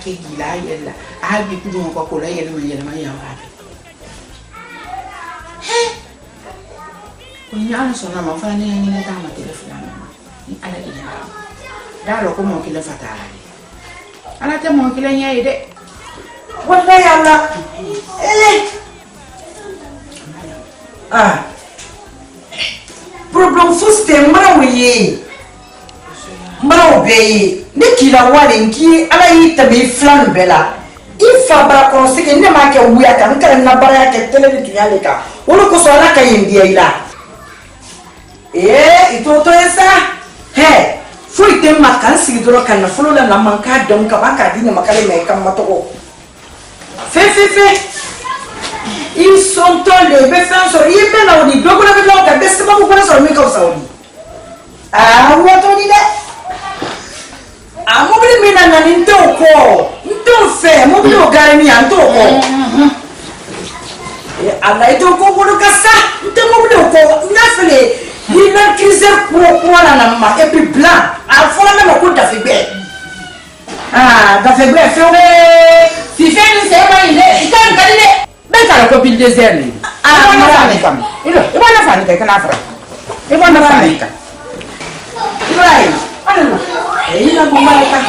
ke gila yella a bi ku mo ko la yella ma ya wa ko nyala so na ma fa ne ni ta ma telefona ni ala ina da lo ko mo ki la fatala ala te mo ki la nyai de wallahi Allah problem fuste mara wiye mara obeye ne kila wale nki ala yi tabi flan bela ifa bara konsege ne ma ke wuya kan kala na bara ke tele ni tunyale ka wolo ko so ala ka yindi ila ito esa he fuite makan sigi doro kan na folo la manka don ka baka dine makale me kan matoko fe ils sont tous les beffins sur il ben là on dit donc on avait là on baisse pas pour ça mais comme ça on dit ou attendez là mobile mina na ntoko fe mobile ogarami antoko Allah ito ko ko kasa mobile ko nafele il a crisé pour la maman et puis blanc à fond même ko da febe da febe fait si fait nous c'est pas il est quand calé ben kala ko bil désert ni ma fa ni kam ilo e ba na fa ni ka na fra e ba na fa ni ka Ibrahim allo ina bomba ka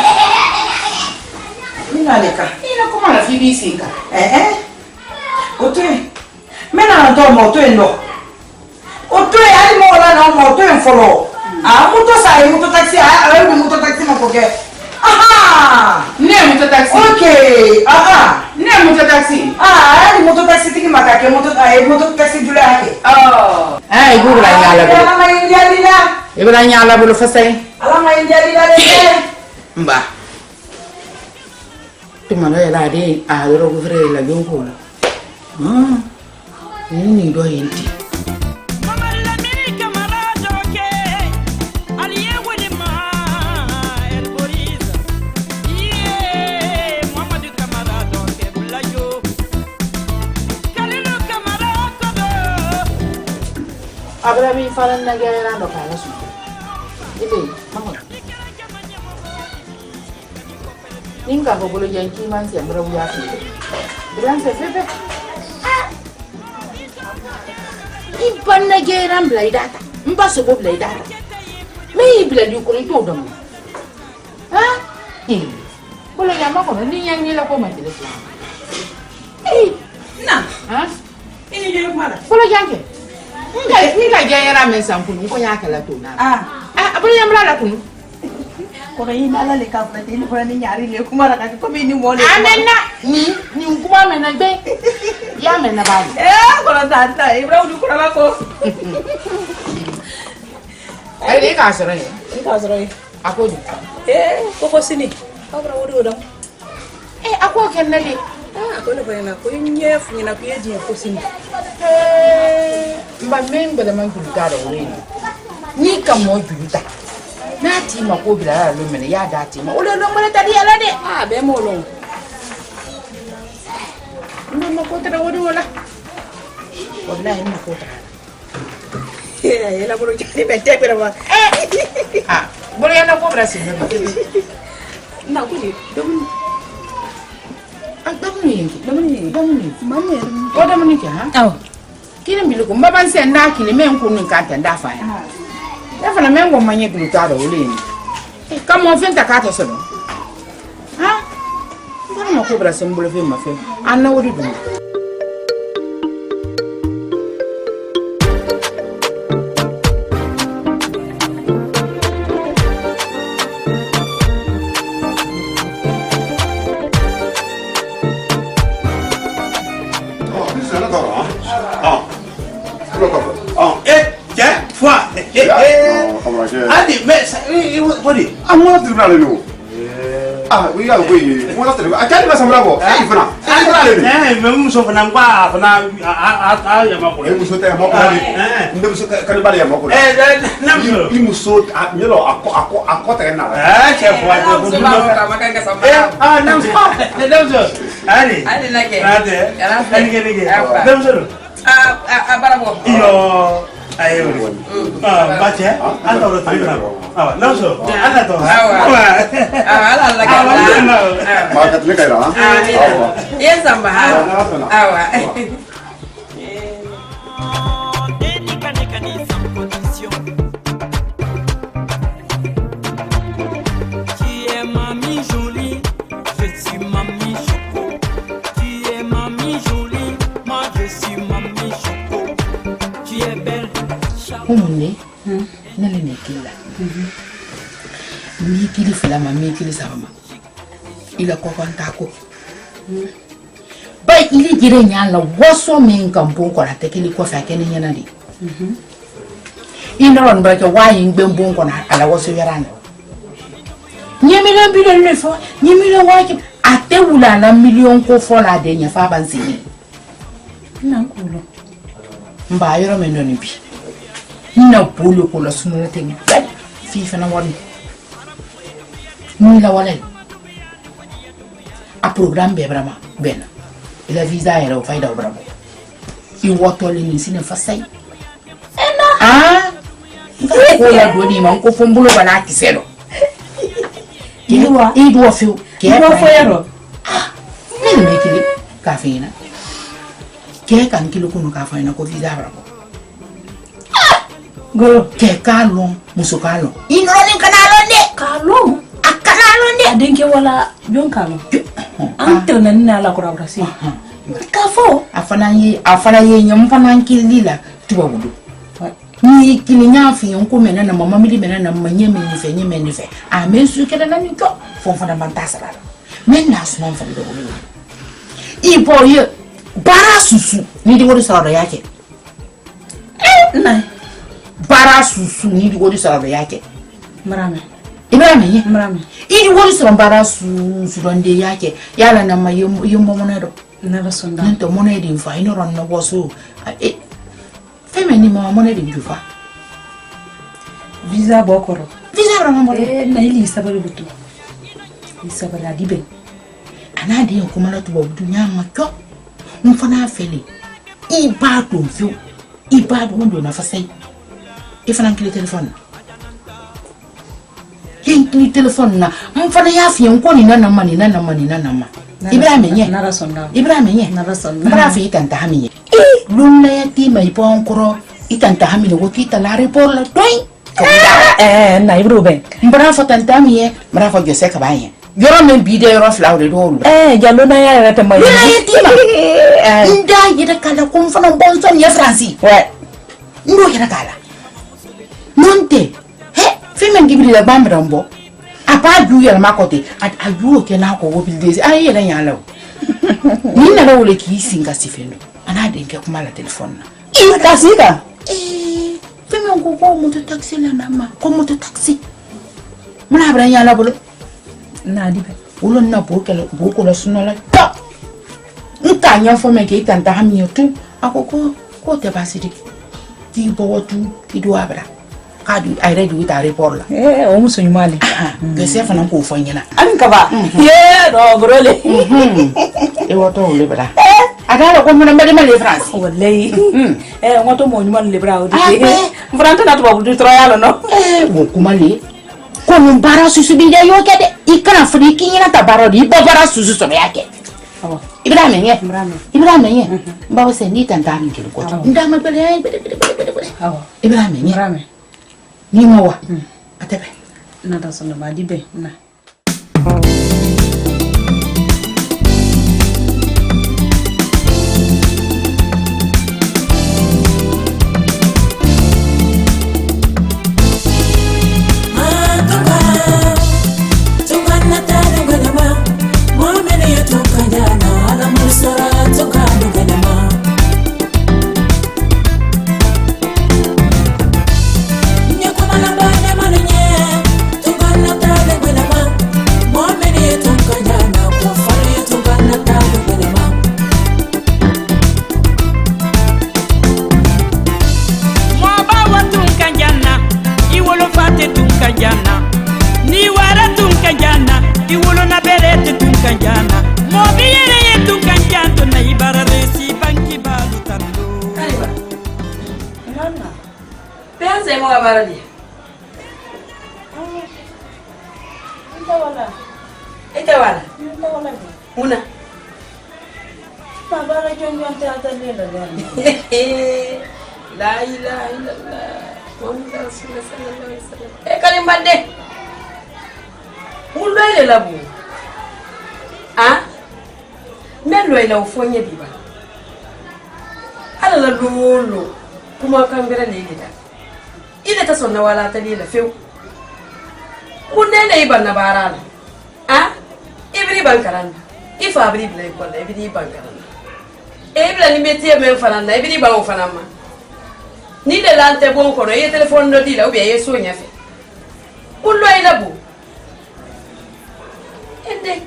ina kuma la fi bi sinka oto mena ndo moto eno oto ali mo la no moto en folo moto sa e moto taxi moto taxi ma ko ke ne moto taxi okay ne moto taxi ali moto taxi tiki makake moto taxi dula hake gura nyala bu ala ma indialila ibra nyala bu fasay ala ma indialila de mba tumano ela de ro gufre la jonko ni do yenti abra mi falan na gaya na kala su ibe mama ninga ko bolo yanki man se abra ya fi bilan se fefe iban na gaya ran blai data mba so bo blai data me blai yu ko ni to dum bolo ya ma ko ni yang ni la ko ma telefon na ini dia kemana bolo yanki Nika jayara men sampunu ko yakala to na abul yamla la kunu ko ina la le ka fa dini ko ni nyari le kuma ra ka ko mi ni mo le amena ni kuma mena be ya mena ba ko la tata ibra u ko la ko ai de ka sere ako di ko sini abra wodi odam ako kenale ko le bayana ko nyef ni na ko yeji ko sini mba membe da man kuduta da wuri ni kan mo juta na ti ma ko bila lo mene ya da ti ma o lo mene tadi ala de be mo lo no ko tra wodi wala wallahi ni ko tra la bolo jani be te pero ba bolo yana ko bra sin na ko ni Damuni. Mane. Ko damuni ke ha? Kini bilu ko mbaban se nda kini men ko nun ka tanda fa ya. Ya fa na men go manye bilu ta do le ni. Ka mo fenta ka to so. Ha? Ba mo ko bra se mbolo fe ma fe. Anna wodi dum. Adi, what is? I'm not the tribunal. We are going. What is the tribunal? I can't even sambravo. Memang so pernah ya mau. Musuh teh mau kali. Musuh kali balik ya mau. Ini musuh, nyelo aku terkenal. Chef buat aku. makan ke sampai. Namso. Ani lagi. Ada. Ani. Namso. Barabo. Iyo. Ayo. Baca. Anda udah terima. Langsung. Anda tuh. Ala lagi. Market ni kayo ha? Yes, samba. Awa. Humunde, nale ne kila. Mi kili filama, mi kili sabama. Ila kwa kwantako. Ba ili jire nyala waso men kampo kwa tekili kwa fakene nyana di. Ina ron ba ke wayin gbembo kwa na ala waso yarana. Nyemile bilon le fo, nyemile wake ate wula na million ko fo la de nya fa bansini. Na kulo. Mba yoro men doni bi. Na polo ko la sunu na tengi fi fa na woni ni la wala a programme be brama ben ila visa era o faida bramo I woto le ni sine fa sai ko la do ni man ko fombulo bana kiselo idwa fi ke Idwa fo yaro. ni me kili kafina ke kan kilo kuno kafina ko visa bramo Go. Ke kalong muso kalong inroni kanalon de Kalong. akanalon de Adenke wala jon kalong. Ante na nina la kura brasi. Kafo. afana ye nyam fana kilila tuba wudu ni kini nyafi yonko mena na mama mili mena na manye meni fe a mesu keda na niko fon fana mantasa la men na sunan fa do wudu I boye bara susu ni di wodi sara yake Na. bara susu ni di wodi sara yake Marame. Ibrahim ye Marame. I di wodi sara bara susu donde yake yala na yumbo monero Na la sonda. nanto money din fa ino ron no boso feme ni mama money din jufa Visa bokoro. visa ron mo Na ili sabari butu. Isabara dibe. ana de ko mala to bodu nyama kyo mfana fele I ba to mfio I ba do ndo na fa sai ifana kile telephone yen kile telephone na mfana ya fi ko ni na ma Ibrahim ye Na la sonda. Ibrahim ye Na la sonda. mbra fi tanta hamiye lunna ya ti mai pon koro itanta hamiye wo kita la report la toy Na ibro ben. mbra fo tanta miye mbra fo jose ka baye yoro men bi de yoro flawre do lu Jallo na ya rata mai. yoro ya ti ma nda yeda kala kum fana bonson ya franci Ouais. ndo yeda kala nonte he fi men gibri la bambra mbo apa ju yel makote at aju ke na ko wobil desi ay yela nyala ni na rawle ki singa sifendo ana de ke kuma la telephone na Kasika. fi men ko moto taxi la na ma ko moto taxi muna bra nyala bolo Na dibe. ulo na boko la suna la ta nta nya fo me ke tanta hamiyo tu akoko ko te basidi ti bo tu ti do abra kadu ay ready with a report la O muso nyumali. ke se fa na ko fo nyina An kaba. Ye no grole. e woto le bra ada ko mo na mele France Wallahi. Ngoto mo nyumali le brao di. Abe. Franta na to babu troyalo no. wo kuma le ko mo bara susu bi de yo ke de ikana friki nyina ta baro di ba bara susu so yake Awa. Ibrahim ye Ibrahim. ye ba se ni tanta mi ke ko ndama bele Awa. Ibrahim ye Ibrahim. ni mo wa atebe Na da sonda ba dibe. Na. Nyakwa malamba ne mananye, tugana tale gwelama. sai mo bara dia. Ita wala. Una. Bara jonjon ta lela gani. La ilaha illallah. Muhammad Rasulullah sallallahu alaihi wasallam. Kalim bande. Mulo ile labu. Ah? Melo ile ufonye biba. Ala la lolo. Kuma kambira ne gida. Ile ta sonna wala ta lela feu. Kunne ne iban na barana. Ah? Ibri bankaranda. Ifa abri blay kolla ibri bankaranda. Ebla ni metie men fanana ibri ba fanama. Ni de lante bon kono ye telephone no dila obi ye so nyafe. Kullo ila bu. Ende.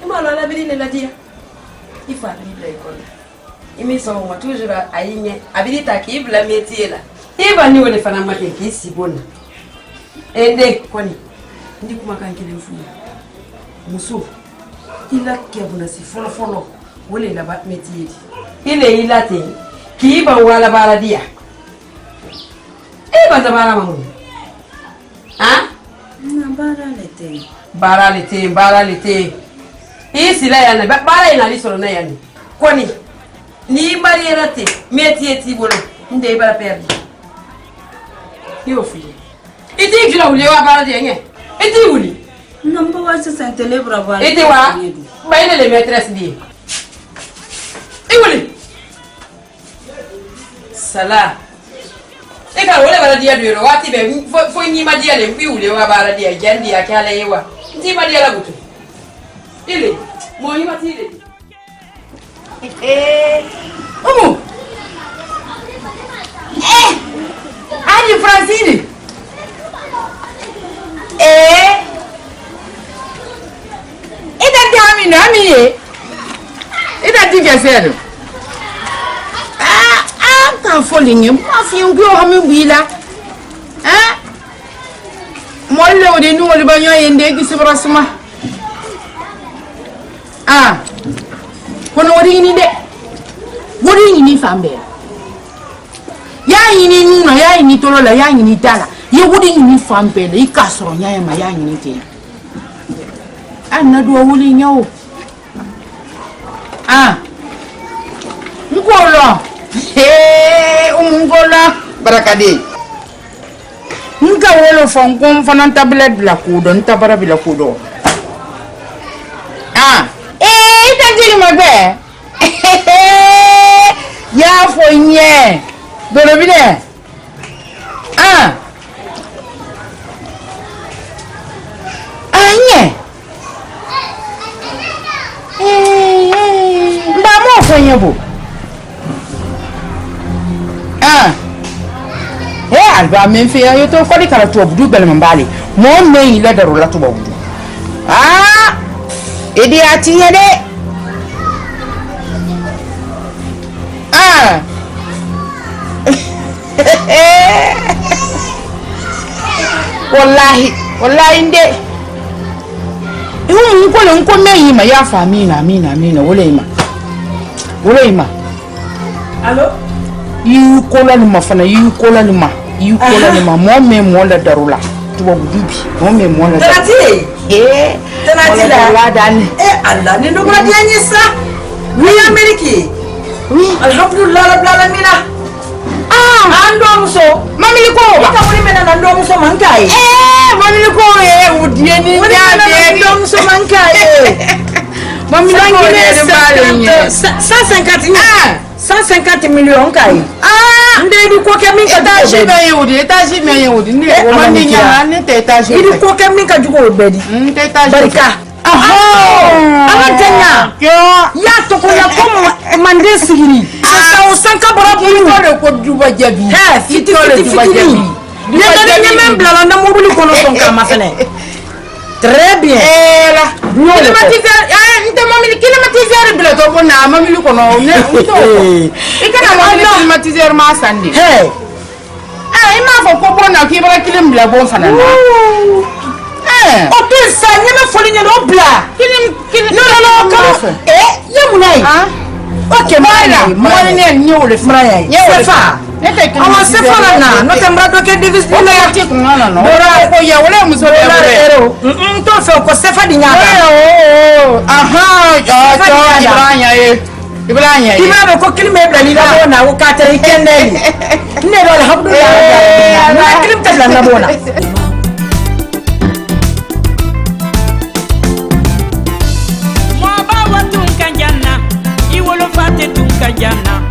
Ima la bidi ne la dia. Ifa blay kolla. Imi so mo toujours ayinye abidi taki ibla metie la. Iba ni wole fanama ke kisi bona. Ende koni. Ndi kuma kan kile mfumu. Muso ila kebuna si folo wole la ba metie ile ila te ki ba wala bara dia e ba da bara mamu ha Na bara lete isi la yana bara ina li solo na yani koni ni mari rate metie ti bolo nde bara perdi yo fi iti kila wuli wa bara dia nge iti wuli number wa sa telebra ba. Iti wa ba ile le maîtresse di. Iwuli. Sala. E ka wole bala dia do wati be fo ni ma dia le iwuli wa bala dia jandi ya kala yewa. Ti ma dia la butu. Ile mo yi ma ti ile. Umu. Ani Francine. Ida dami na mi ye. Ida dige sero. Kan folinge ma fi ngyo ha mi wila. Molle o de nu o ba nyoy ende gi sibrasma. Kono wori ni de. Wori ni fambe. Ya yini nu na ya yini tolo la ya yini dala. Ye wori ni fambe le ikasoro nya ma ya yini te. Anna do wuli nyawo ngolo umngola barakade nga wolo fonkom fanan tablet la kudo ntabara bila kudo itajiri magbe ya fonye dole bide anye Ndamo fanya bu. Alba men fe yo to ko di kala to budu bel mambali. Mo me ila daru la to budu. Edi atinya de. Wallahi inde. Nko meyi ma ya fa amina wole ima Allo yu kola ni ma mo me mo la darula to budubi mo me mo la Tanati la dan Allah ni no ma dia nyisa wi Ameriki oui alhamdulillah rabbil alamin ando muso mami ko ita woni mena ando muso mankai mami ko udie ni ya ando muso mankai mami ko de 150 millions kai ndedu ko ke min ka etaji me yudi ni o mami nya ni etaji idu ko ke min ka jugo bedi etaji barika Amatenya ya to ko ya ko mande sigiri sa o sanka bora bulu ko duba jabi fiti duba jabi ne ga ne men blala na mo bulu kono ton ka mafene très bien la climatiser nte mami climatiser bla to bona mami kono ne to ikana mami climatiser ma sande ima fo ko bona ki bra kilim bla bon fana na o pensa nyeme foli nyelo bla no ka yemunai okay mo ne nyole sefa Awa se fala na no tembra do ke divis o ya ti kun na no ora ko ya wala muso ya wala to fe ko se fa di nya aha ya Ibrahim Ibrahim ko kilme bla la bona ko ka ta ikende ni ne do alhamdulillah na kilim ta la bona mo ba watun kanjana I wolo fate tun kanjana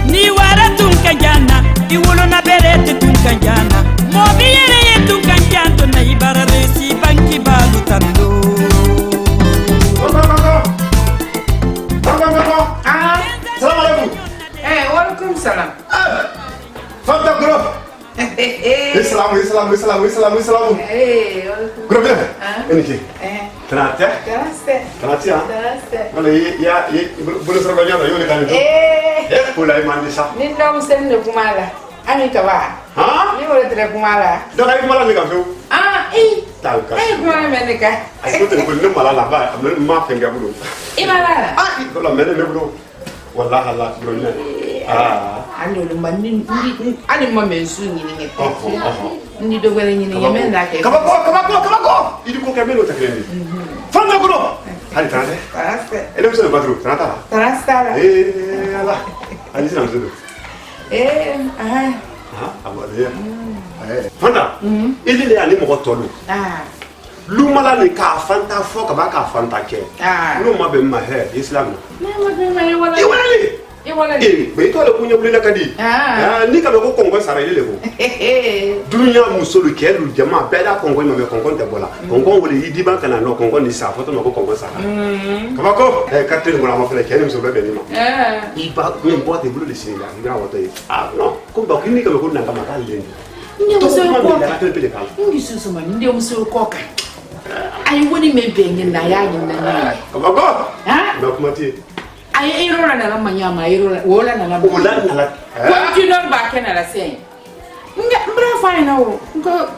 ni wara tun kanjana I wolo na berete tun kanjana mo bi yere tun kanjanto na ibara resi banki balu tando Waalaikum salam. Fanta group. Islam. Group ya? Ini ki. Kenapa? Kenapa? Mana ya boleh serbanyak lah, yuk kan itu. Pulai mandi sah. Ni dom sen de kumala. Ani kawa. Hah? Ni boleh tidak kumala. Dah kali kumala ni kamu? Tahu kan? Kumala menika. Aku tu pun malah laba, maaf yang kamu dulu. Imala. Kalau mana ni bro? Wallah Allah bro ni. Ando lu mandi ani mo mensu ni ni ni do wala ni ni menda ke kabako idi ko kamelo takreni fanda bro hali tane ele mse badru tanata ala ali sina mse abo dia fanda ili le ani mo tolu lu mala ni ka fanta fo ka ba ka fanta ke lu ma be ma he islam wala be to le kunya bulina kadi ni ka ko kongo sara ile ko dunya musulu ke lu jama be da kongo me kongo te bola kongo wole yidi ban kana no kongo ni sa foto no ko kongo sara kama ko ka tel ngula ma fele ke ni so be ni ma iba ni bo te bulu le singa ngra woto no ko ba kini ka ko nanga ma ka le ni musulu ko ni susu man ni musulu ko ka ai woni me be ngin na ya ngin na kama ko no kuma ti ay iro la na manyama iro wala na la continue ba kana la sen mbra fa na o ko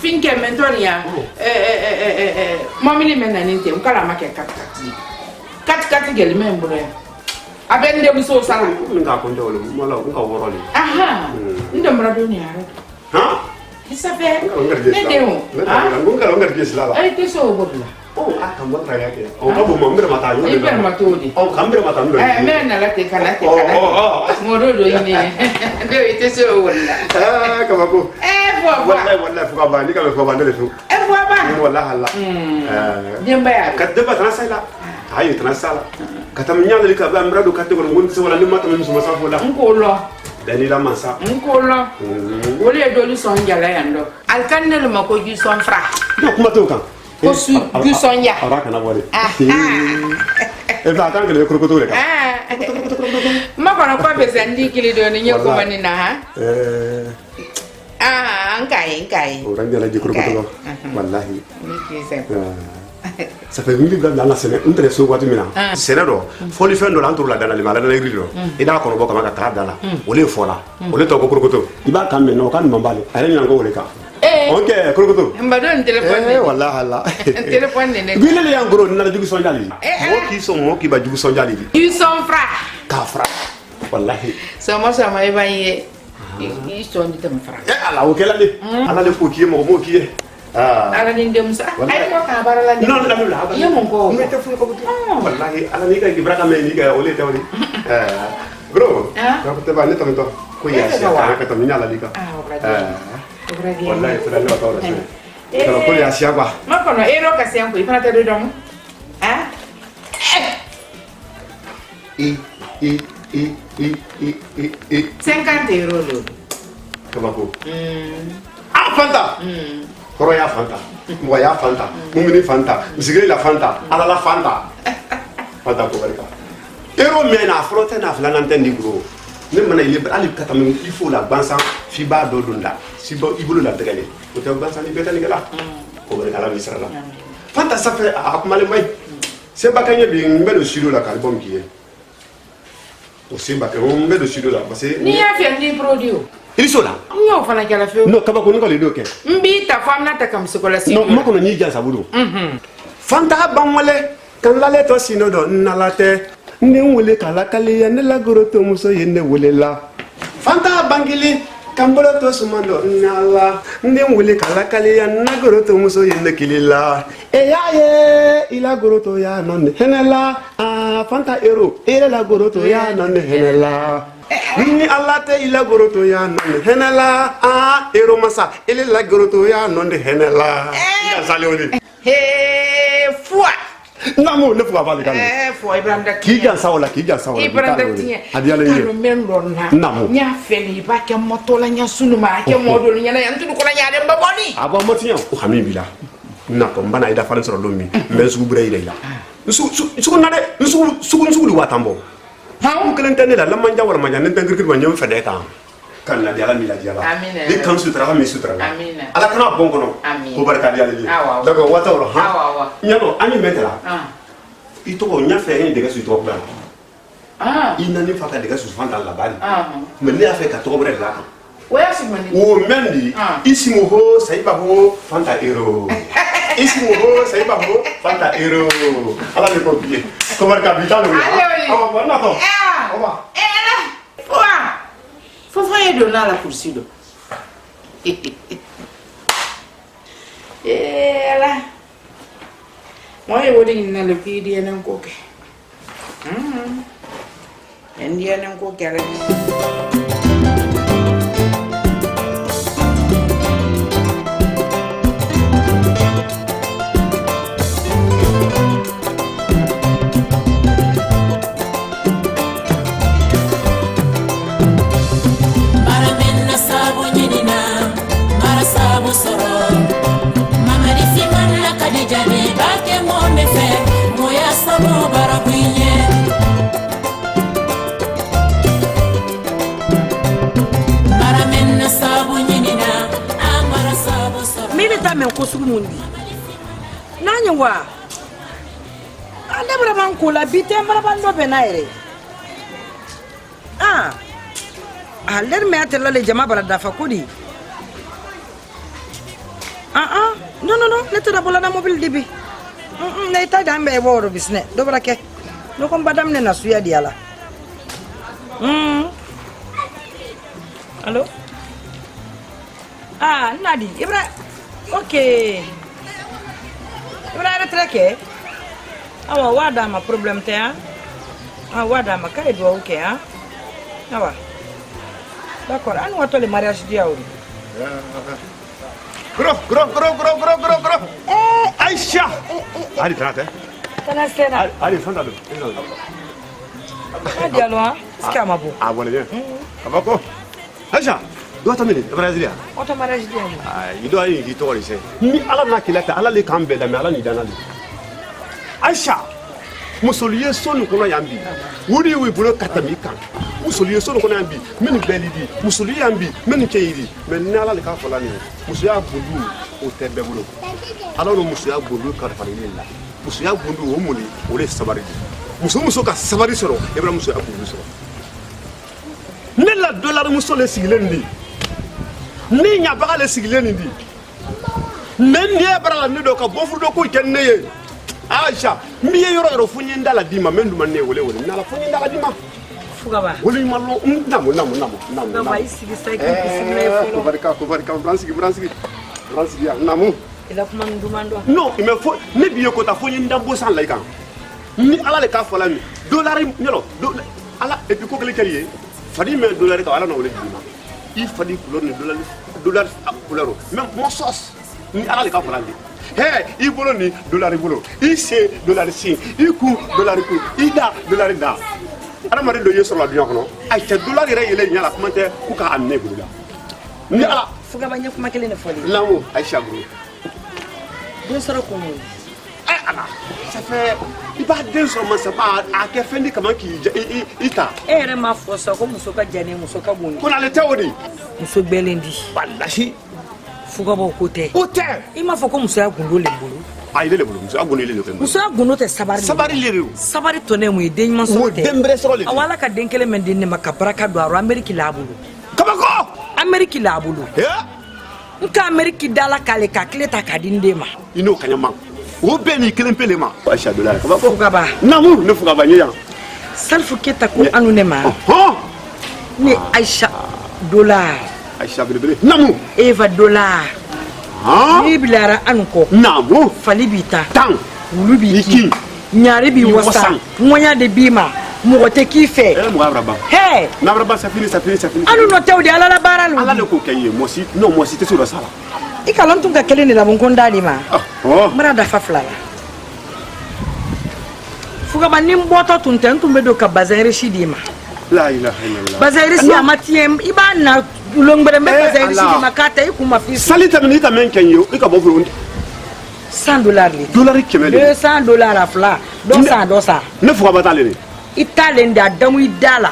finke mentoria mamili menani te ukala make kat gel membro abende muso sala nga ko ndolo mala ko woroli aha ndambra do ni ara isa fe ne demo ngar gesla ay te so bodla kamu raya ke kamu mambir mata yo iber matodi kambir mata ndo me na la te kana ngoro do ini do ite so wala kama ko wallahi fu ka ba ni ka ko ba ndele fu wallahi hala demba ya kadaba transala ayo transala katam nyala lika ba mrado katte ko ngun so wala ni mata mi so masafo la ngolo danila mansa ngolo wole do li son jala yando alkanne ma ko ju son fra no kuma to kan Osu du sonya. Ora kana wale. Ba kan ke krokoto le ka. Ma kono kwa pesa ndi kili do ni nyoko mani na ha. Nkai. Ora ndi la di krokoto. Wallahi. Ni kise. Ça fait une livre dans la semaine, une très souvent tu mina. C'est là do. Faut lui faire de l'entour là dans la malade na grilo. Et da kono boka maka trada la. Ole fola. Ole to ko krokoto. Iba kan me no kan mambale. Ale ni ngo ole ka. Ok, krokoto. Mbadon téléphone. Wallahi Allah. Téléphone ne. Bile le yang gro na jugu sonjali. Mo ki ba jugu sonjali. You son fra. Ka fra. Wallahi. Sama eba ye. I son ni tam fra. Ala o kala le. Ala le ko ki mo ki. Ala ni ndem sa. Ay ko ka barala ni. Non la. Ye mon ko. Me te fu ko. Wallahi ala ni ka gibraka me ni ka ole te woni. Bro. Ka te ba ne to to. Ko ya sa ka to mi nyala dika. Wallahi fala no to ra. Kalau kau lihat siapa? Mak kono ero kasi yang kui pernah tadi dong? €50 lo. Kebaku. Fanta. Koro ya Fanta. Mua ya Fanta. Mumini Fanta. Misigili la Fanta. Ala la Fanta. Fanta ko barika. Ero mena frote na fla nan tendi gro. Ne mana ile ali kata men il faut la bansa fi ba do dunda. Si bo ibulu la tegale. O te bansa ni betani gala. Ko barika la misra la. Fanta ça fait akumale mai. C'est pas kanye bi ngbe studio la album qui est. O c'est pas que on ngbe studio la parce que ni ya fi ndi produit. Il sola. Nyo fana kala fe. No kaba ko ni ko le do ke. Mbi ta fam na ta kam sikola si. No mako ni jansa bulu. Fanta banwale kan la le to sino do na la te. Ne wole kala kale ya ne la goro to muso ye ne wole la. Fanta bangili kambolo to sumando nala ndem wuli kala kaliya nagoro to muso yende kilila eyaye ila goroto ya non henela Fanta ero ere la goroto ya non henela ni alate ila goroto ya non henela ero masa ele la goroto ya non henela ya saloni foi Namo ne fuga bali kan. Foi Ibrahim Kija sawla Ibrahim Adiala ye. Men ronna. Namo. Nya feli ba ke moto la nya sunu ma ke modo nya na yantu ko la nya dem ba boni. Aba motiya o xami bila. Na ko bana ida faran soro lomi. Men su bure ida ila. Su na de su lu watambo. Ha o kelen tane la manja wala manja nen tangir ba nyom fede kan. Kan la diala mi la diala. Di kan sutra mi sutra. Ala kana bon kono. Ko barka diala ji. Daga wata wala ha. Nyano ani metela. Ito ko nya fe ni de gasu to ba. Ina ni fa ka de gasu fanta la bari. Men ni afa ka to bre la kan. Oya si mani. O mendi isimo ho saiba ho fanta ero. Isimo ho saiba ho fanta ero. Ala le ko biye. Ko barka bitalo. Awa bona to. Awa. Faut y donner la poursuite. Et là, moi, je voudrais une le pays d'Yann Coque. Indian Coque. Men ko sugu mundi nanya wa ande braban ko la bite braban do be naire aler me atela le jama barada fa kodi no le tada bola na mobile dibi ne ta dambe woro bisne do brake no ko badam ne na suya diala allo nadi ibra okay ibra retreke awa wada ma problem te wada ma kay do okay awa d'accord an wato le mariage dia o gro Aisha ali trate kana sena ali fanda do adi alo skama bo wala bien abako Aisha do tamini Brasilia auto mariage dia ido ayi ki to rise ni ala na kilata ala le kambe da me ala ni danali Aisha musoliye sonu kono yambi wuri wi bulo katami kan musoliye sonu kono yambi meni belidi musoliye yambi meni keyidi men ni ala le ka fola ni musoya bundu o tebe bulo ala no musoya bundu ka fa ni la musoya bundu o muli o le sabari muso ka sabari soro ebra musoya bundu soro ne la dollar musole sigilendi ni nya baga le sigilendi men ni ebra la ni do ka bofu do ko kenne ye Aisha miye yoro funyi ndala dima mendu manne wole na la funyi ndala dima fuga ba wole malo namo na ba isi gisai ki bisile ko barika bransi ya namo ila kuma ndumando no il me faut ne biye ko ta funyi ndambo san laikan ni ala le ka fola mi dollar nyelo ala et puis ko kele kaliye fadi me dollar ka ala no wole dima il fadi couleur ni dollar couleur même mon sauce ni ala le ka fola ndi i bolo ni dollar bolo i se dollar si i ku dollar ku i da dollar da ala mari do yeso la dunya kono ay te dollar re yele nyala commentaire ku ka amne bulu ni ala fuga banya kuma kele ne foli lawo aisha bulu do sara ko mo ay ala ça fait il pas deux hommes ça pas a ke fendi comment qui ita re ma fo sa ko muso ka jane muso ka boni ko na le tawodi muso belendi wallahi fuga bo kote ima fo ko muso ya gundo le bulu ay le bulu muso agundo le ko muso ya gundo te sabari le sabari to ne mu den man so te dembre so le awala ka den kele men den ne makabraka do aro ameriki la bulu kamako ameriki la bulu nka ameriki dala kale ka kleta ka dinde ma ino kanyama o be ni kelen pele ma aisha dollar kamako fuga ba namu ne fuga ba nyaya salfu keta ko anu ne ma ni aisha dollar Aïcha belebele namu Eva dollar ni bilara anko namu fali bita tan wulu biki nyare bi wasan moya de bima mogote ki fe mugabraba hey nabraba ça finit anu no tawdi ala la baralu ala le ko kaye mosi non mosi te sur la sala ikalam tun ka kelen de la bon kondali ma oh mara da fafla fuga banim boto tun tan tumbe do ka bazin reshidi ma la ilaha illallah bazin reshidi amatiem ibana longbere me bazin reshidi makata ikuma fi salita minita men kenyo ikabo furundi $100 li dollar kemele $200 afla dosa ne fuga batale ni italen da damu idala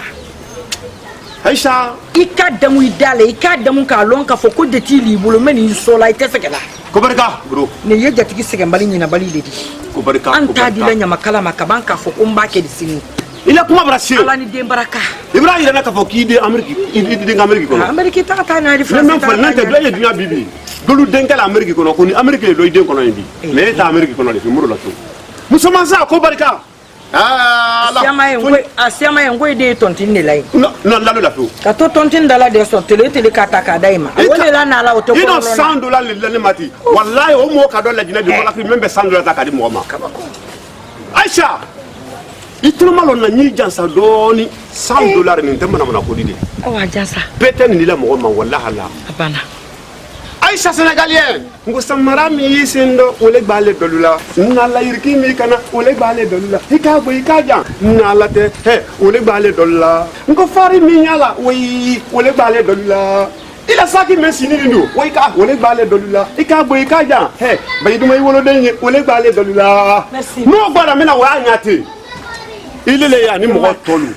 Aïcha ika damu idala ika damu ka lon ka foko de ti li bolo meni sola ite fekela ko barka bro ne ye jatigi segen bali nyina bali ledi ko barka anta di la nyama kala makaban ka foko mbake di sini ila kuma brassi ala ni dem baraka ibrahim ila ka foki de amerique de amerique ko amerique ta na di france même fa nante do ye dunya bibi golu denkala amerique ko no ko ni amerique do den ko no ndi mais ta amerique ko no le fi muro la to musoma sa ko barka asiama yengo ide tontin ne lai non la la to ka to tontin dala de so tele kata ka daima wole la na la oto ko ino $100 le mati wallahi o mo ka do la jina de ko la fi membe $100 ta ka di mo ma Aisha itno malo na nyi jansa doni $100 ni temana na ko dide awa jansa peten ni la mo ma wallahi la abana Aïcha sénégalien ngo samara mi yisendo ole bale dolula nala yirki mi kana ole bale dolula hika boy kaja nala te he ole bale dolula ngo fari mi nyala wi ole bale dolula ila saki mesini ndu wi ka ole bale dolula hika boy kaja he bayiduma yolo denye ole bale dolula no gbara mina wa anyate ilele ya ni mo tolu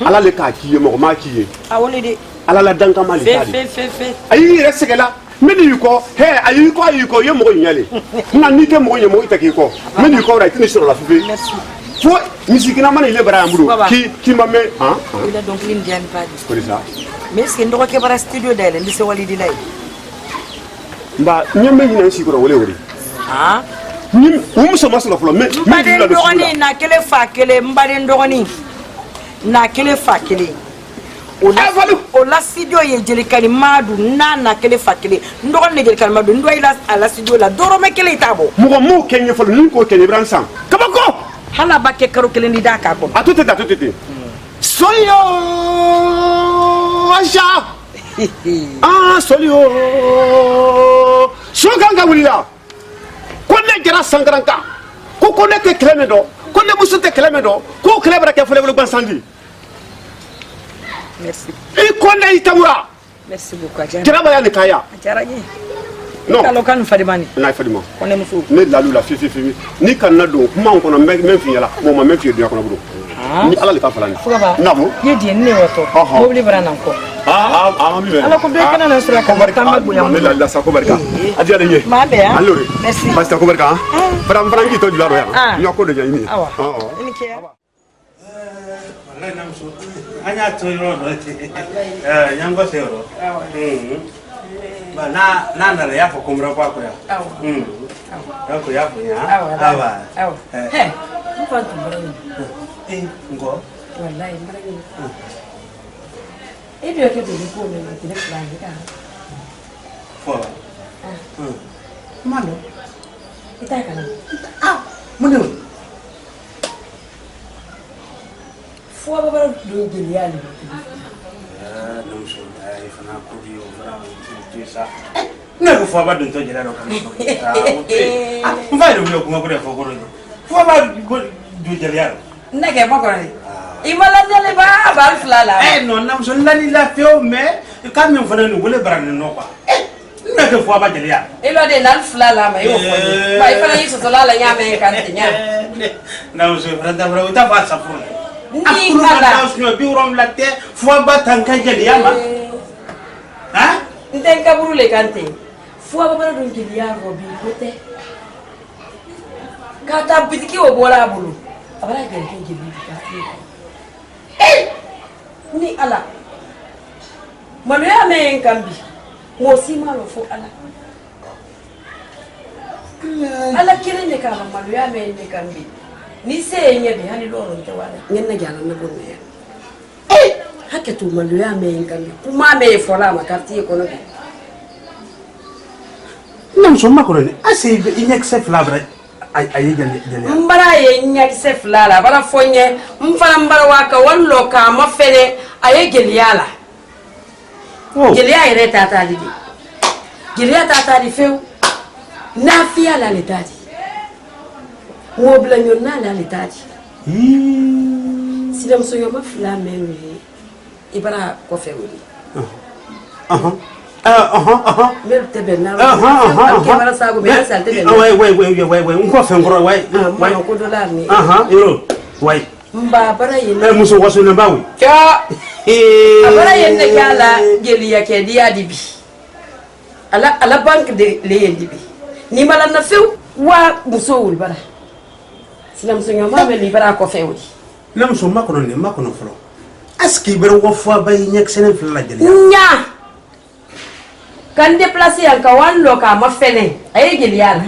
ala le ka kiye mo ma kiye awole de ala la danka mali tadi fe ayi resegela meni ko he ayi ko ye mo nyale na ni ke mo ye mo itaki ko meni ko right ni sur la fibe fo musique na mani le bara amuro ki ma me ila donc lin diane padi ko ça mais c'est ndo ke bara studio dele ndi se wali di lay mba nyame ni nan sikoro wole wori ni so masolo flo me ndogoni na kele fa kele mbade ndogoni na kele fa kele o la studio ye jelikani madu na kele fa kele ndogon ne jelikani madu ndo ila ala studio la doro me kele itabo mo kenye folo ni ko kenye bransan kabako hala bakke karo kele ndi daka ko atute soyo Aisha soyo suganga wulila ko ne jara sangaranka ko ne ke kleme do ko ne musu te kleme do ko klebra ke fole bansandi merci e ko ne itamura merci beaucoup ajara jara ya ne kaya ajara ni non kalo kan fadimani na fadima ko ne musu ne lalu la fifi ni kan na do kuma on kono men fi yala mo ma men fi do kono bro ni ala le ka falani nabo ye di ne wato mo bli barana ko mi be ala ko be kana na sura ka tamba bu yam ne la sa ko barka adiya de ye ma be ha allora merci basta ko barka frangi to dilaro ya nyoko de jani ni ke wallahi namso anya to ro no nyango sero ba na ya fo kumra kwa ko ya ko ya fo ya he mfantu mbona ngo wallahi mbona ibi yake bi ko me tele fulani da fo malo itaka na muno fo baba do geliali namso ai fana ko dio fara tisa na ko fo ba dun to jira do kan mfa do yo kuma ko de fo ko fo ba do jira na ke ba ko ni imala dele ba bal flala non namso lali la feo mais quand même fana no wole barane no kwa na ke fo ba jira ilo de nan flala ma yo fo ba ifana yiso to lala nya me kan tinya namso franda bro ta ba sa fo ni kala no biurom latte fo ba tanka jeliya ma ha nten kaburu le kante fo ba bara don kiliya robi kote kata bitiki o bola bulu abara gere ke gibi ka ni ala manu ya me kambi mo si malo fo ala kire ne ka manu ya me kambi ni se nye bi hani loro nke wala nyenna jana na bonne ya hake tu maloya mengambi kuma me fola makati ko no nam so makoro ni asi inyek se flavre ayi jale mbara ye nyek se flala bara fonye mfana mbara waka wallo ka mafene aye geliala gelia ire tata lidi gelia tata di feu na fia la letadi wo bla nyonna la letadi sidam so yoma fla mewe ibara ko fewuli mel tebe na ke bara sago be salte be wai unko fengro wai ko dollar ni yo wai mba bara yene muso waso na bawi cha abara yene kala gelia ke dia dibi ala bank de le dibi ni mala na few wa muso wul bara sidam so yoma me libara ko fewuli nam so makono ne makono flo aski ber wo fo bay ñek senen fi la jël nya kan déplacer al ka wan lo ka ma fene ay gel yalla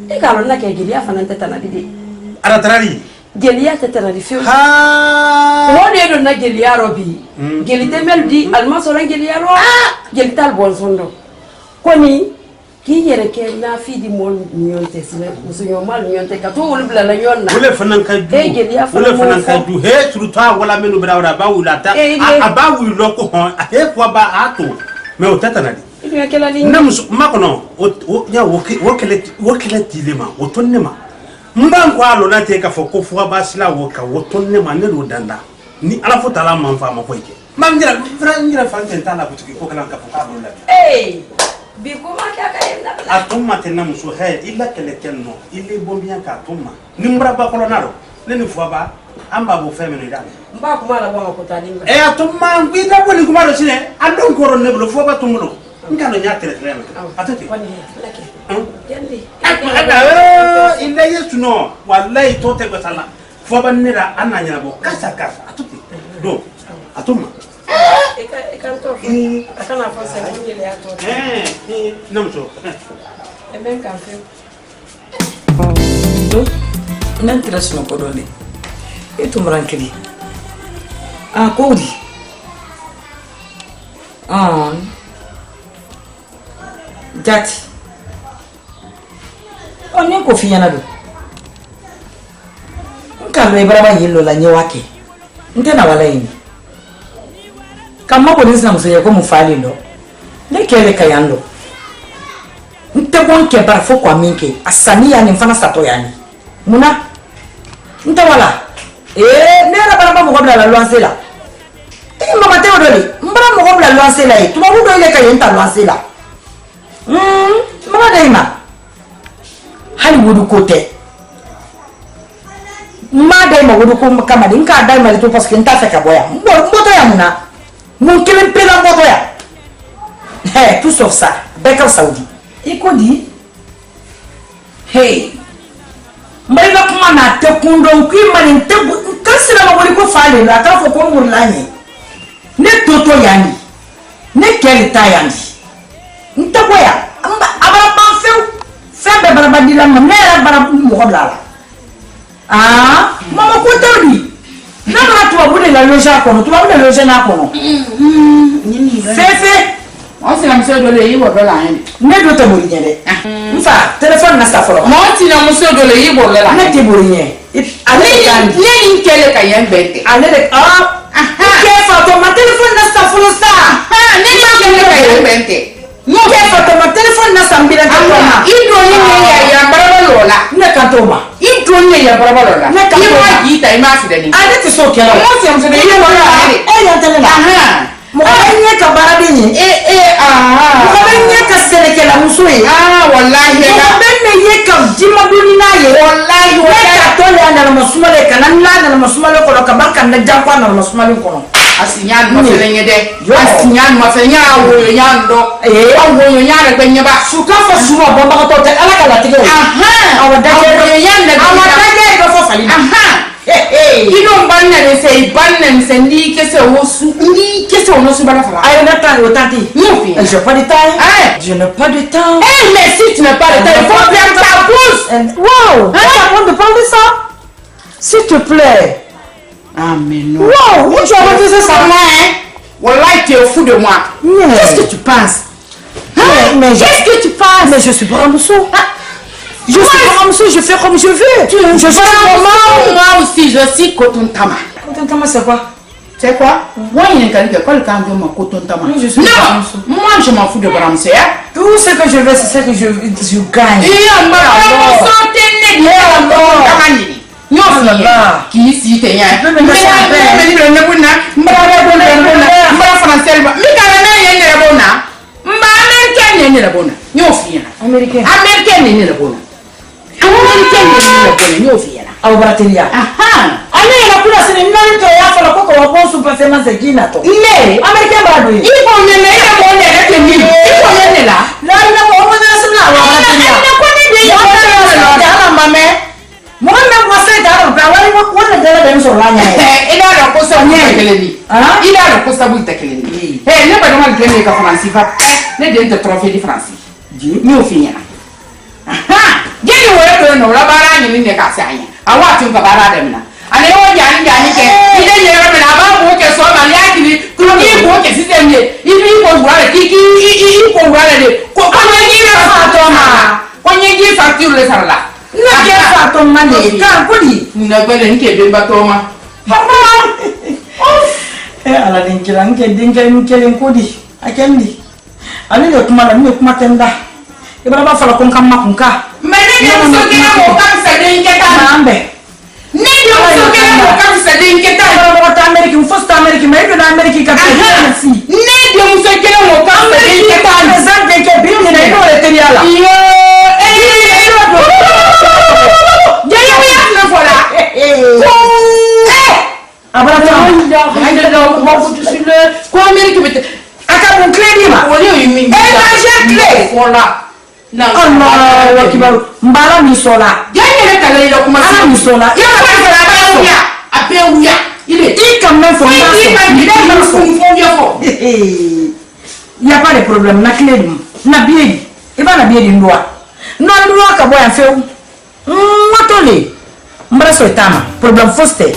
e ka lo na ke gel ya fanan tata di ara trari gel ya tata di fi ha wo de do na gel ya robi gel te mel di alma so ran gel ya ro gel tal bon sondo koni ki yere ke na fi di mol nyonte sile muso yomal nyonte ka to wol bla la yonna wala fanan ka du wala fanan ka du he surta wala menu brawra ba wula ta aba wu lo ko hon he ko ba ato me o tata na di nam makono o ya wokele dilema o tonnema mban ko alo na te ka fo ko fo ba sila wo ka wo tonnema ne do danda ni ala fo tala man fa ma ko ike mam ngira fa tenta la butiki ko kala ka fo ka do la bi kuma ka yenda atuma tena muso he illa kele kenno ile bombian ka atuma nimbra ba kolonaro neni fo ba amba bo femeno ida mba kuma la ba ko tani atuma ngida boni kuma do sine andon koro ne blo fo ba tumulo ngalo nya tere tere atati wani lake yandi illa yesu no wallahi to te ko sala fo ba nira ananya bo kasa atati do atuma Ekanto akana fasa ngile ya to namso ben kan fe nan tira sino ko dole eto mrankili kodi jati onye ko finyana do nkalwe baraba yelo la nyewake ntena wala yini kama ko nisina musoye ko mufali lo ne kele kayando nte bonke bar fo kwa minke asani yani mfana sato yani muna nte wala ne ra bara mo gobla la loansela mama te odoli mbara mo gobla loansela tuma budo ile kayenta loansela mama daima hali wudu kote ma daima wudu ko kama dinka daima to parce que nta fe ka boya mboto ya muna mon kelen pela moto ya tout sauf ça Bekar Saoudi iko di hey mbari ga kuma na te kundo ku mani te kasira ma bori ko fale la ka fo ko murlani ne toto yani ne kelita yani nta boya amba abara ban fe be bara badila ma mera bara mo ko blala mama ko tawdi nana tuwa bude la loja kono tuwa bude loja na kono fefe on se la monsieur dole yi wo dola hen ne do to bori nyede mfa telephone na sa foro mo ti na monsieur dole yi wo dola ne te bori nye ale kan ni kele ka yen bete ale de ke fa to ma telephone na sa foro sa ne kele ka yen bete no ke fa to ma telephone na sa mbira to ma indro ni ya baraba lola ne kan to ma indro ni ya baraba lola ne kan to ma yi ta ma fi da ni ale ti so ke la mo se mo se yi wo dola ya tele la mo nye ka barade ni mo nye ka seleke la musoe wallahi mo ne ye ka jimaduni na ye wallahi ka to le na masumale kana na masumale ko ka barka na jankwa na masumale ko asinyan mo se nyede asinyan mo se nya wo nyando wo nyare pe nyeba suka fo suwa bomba ko to ala kala tige awadaje ko fo fali ido mbanna de sei banna msendi kese wosu ni kese wosu bana fala ay na temps au temps j'ai pas de temps je n'ai pas de temps mais si tu n'as pas de temps il faut bien ta pousse wow on va prendre de parler ça s'il te plaît Ah, mais non. Wow, où tu as refusé ça? Wallah, tu es fou de moi. Qu'est-ce que tu penses? Qu'est-ce que tu penses? Mais je suis pas Ramousso. Je suis pas Ramousso, je fais comme je veux. Je fais comment? Moi aussi, je suis Koton Tama. Koton Tama, c'est quoi? C'est quoi? Moi, il y a quelqu'un qui a Koton Tama. Non, moi, je m'en fous de Bramsey. Tout ce que je veux, c'est ce que je gagne. Qui ici t'es rien. Mais le Nebuna, Mbara français, américain n'est la bonne. Américain n'est la bonne. Au Bratilia. Allez, la couleur, c'est une note à faire la coque au bon sous performance de Guinato. Mais, Américain Badoui. Il faut mener la bonne avec les mille. Il faut mener là. Là, il a pas de cela. Il a pas de maman. Moi, même moi, c'est dans le plan. On est dans la même sur la niaque. Il a le poste à Kelly. Il a le poste à Kelly. Eh, ne pas demander que les Français va. Ne donne de trophée de France. Nous finir. Gani wala no la bara ni ne ka sai awa tun ka bara da mina ale wo jani ke ide ne ra mina ba ko ke so ma ya kiri ko ni ko ke system ne ibi ko gura ki ko gura de ko ni na fa to ma ko ni ji facture le sarla na ke fa to ma ne ka ko di na bele ni ke be ba to ma ala din kiran ke din ke mi kelen ko di akendi ali de kuma la mi kuma tenda ibara ba fala kon kam makunka ne muso kelen ko kam sa den keta ambe ne muso kelen ko kam sa den keta ko ta america first america mais de america ka ta si ne muso kelen ko kam sa den keta present ke bi ni na ino le teriala yo ya na fola abara ta ko america bete aka bon clé ma woni o yimi clé fola Allah wakibaru mbala misola ganye le kala ile kuma ala misola ya fa fara ya apewu ya ile i quand même faut il y a pas de problème na clé na biedi e ba na biedi ndoa no ndoa ka boya feu matole mbara so etama problème foste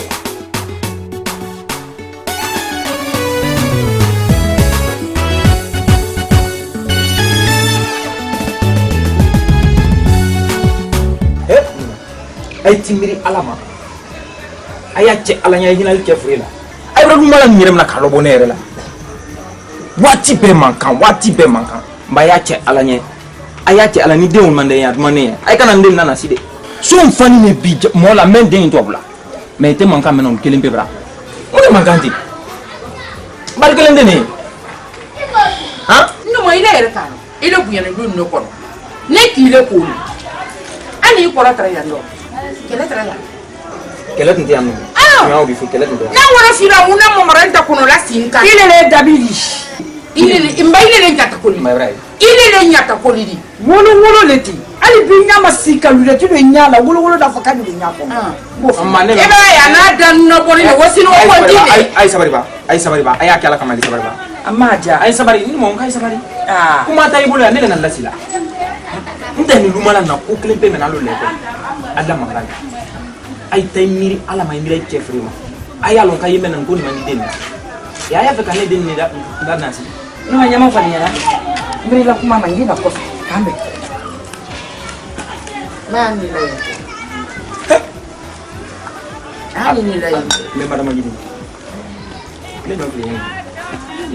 ay timiri alama aya che alanya hinal che frila ay ro mala nyirem na kalo bonere la wati be mankan ba ya che alanya aya che alani de on mande ya mane ay kana ndel nana side so mfani ne bi mo la men de to bla mais te mankan menon kelim be bra mo de mankanti bal kelen de ne ha no mo ile ere kan ile buya ne dun no ko ne ki ile ko ani ko la tra ya no kele tunti anu ma obi fu kele tunti na wara fira una mo maranta kuno la sinka ile le dabili ile imbaile le nyata ko ma brai ile le nyata ko li wolo leti ali bi nyama sika lu leti be nyala wolo da fa kadi be nyako amma ne e ba ya na dan no boni no wasino ko dine ay sabari ba ay akala kamali sabari ba amma ja ay sabari ni mo ngai sabari kuma tay bulu ne na lasila ndani lumala na ko klempe menalo le ko alla mangala ay tay miri ala may miri chefrima ay alon kay menan ko ni mani den ya ya fe kan den ni da nasi no nyama fani ya mbiri la kuma mangi na kofi kambe mani la ani ni la me madama jidi le no bi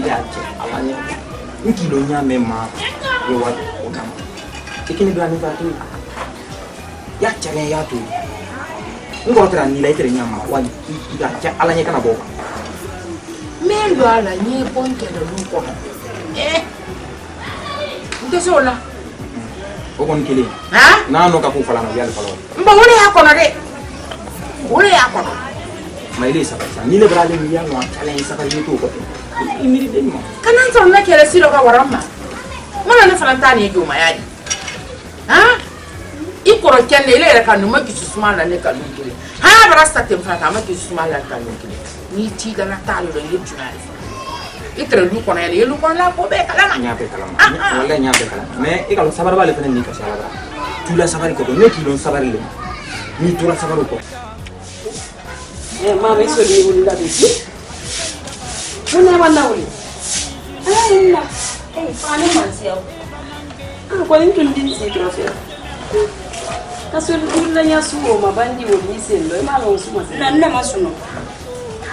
ya che ala ni nki lo nya me ma yo wa o kama ikini do ani fatu ya chane ya tu ngoro tra ni la itere nyama wa ya cha ala nya kana bo melo ala ni ponke do lu ko ndesola o kon kile ha na no ka ku fala no yalla falo mba wole ya kono de wole ya kono ma ile sa ni le brale mi ya no challenge sa ka yuto ko imiri de mo kanan son na kere silo ka warama mana ne falantani yake ma yaji ha ikoro kenne ile ile kanu ma kisu suma la ne kanu kile ha barasta tem fata ma kisu suma la kanu kile ni ti da na talo do ile tunai itre lu kono ele lu kono la ko be kala na nyabe kala wala nyabe kala mais e kala sabar bale fene ni ka sala tu la sabar ko ne ki don sabar le ni tu la sabar ko Mama iso ni wuli la bisi. Muna wana wuli. Ina. Fani mansia. Kwa nini tundini si trofeo? Kasuli kula nyasu mabandi wuli sendo. Mama usuma sendo. Nna masuno.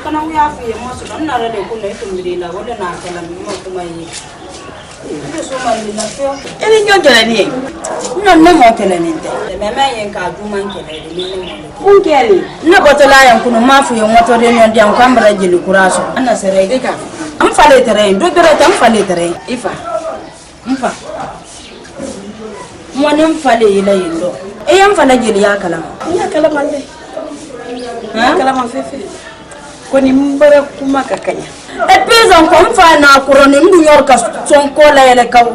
Kana uyafu ye masuno. Nna rade kuna itumilila wale na akala mima kuma yi. Ndio soma ni na feo. Eli nyonjela ni. Nna mo tele ni nte. Mama yen ka duma nkele ni. Unkeli. Nna botola yan kuno mafu ye moto de nyon diam kambra jili kuraso. Anna sere Eka. am fale terrain do dore tam fale terrain. Ifa. Mfa. Mwanim fale yila yindo. E yam fale jili ya kala. Ya kala mande. Ha? Kala mafefe. Koni mbara kuma kakanya. E pezon ko mfa na kuroni ndu yorka sonko la yele ka.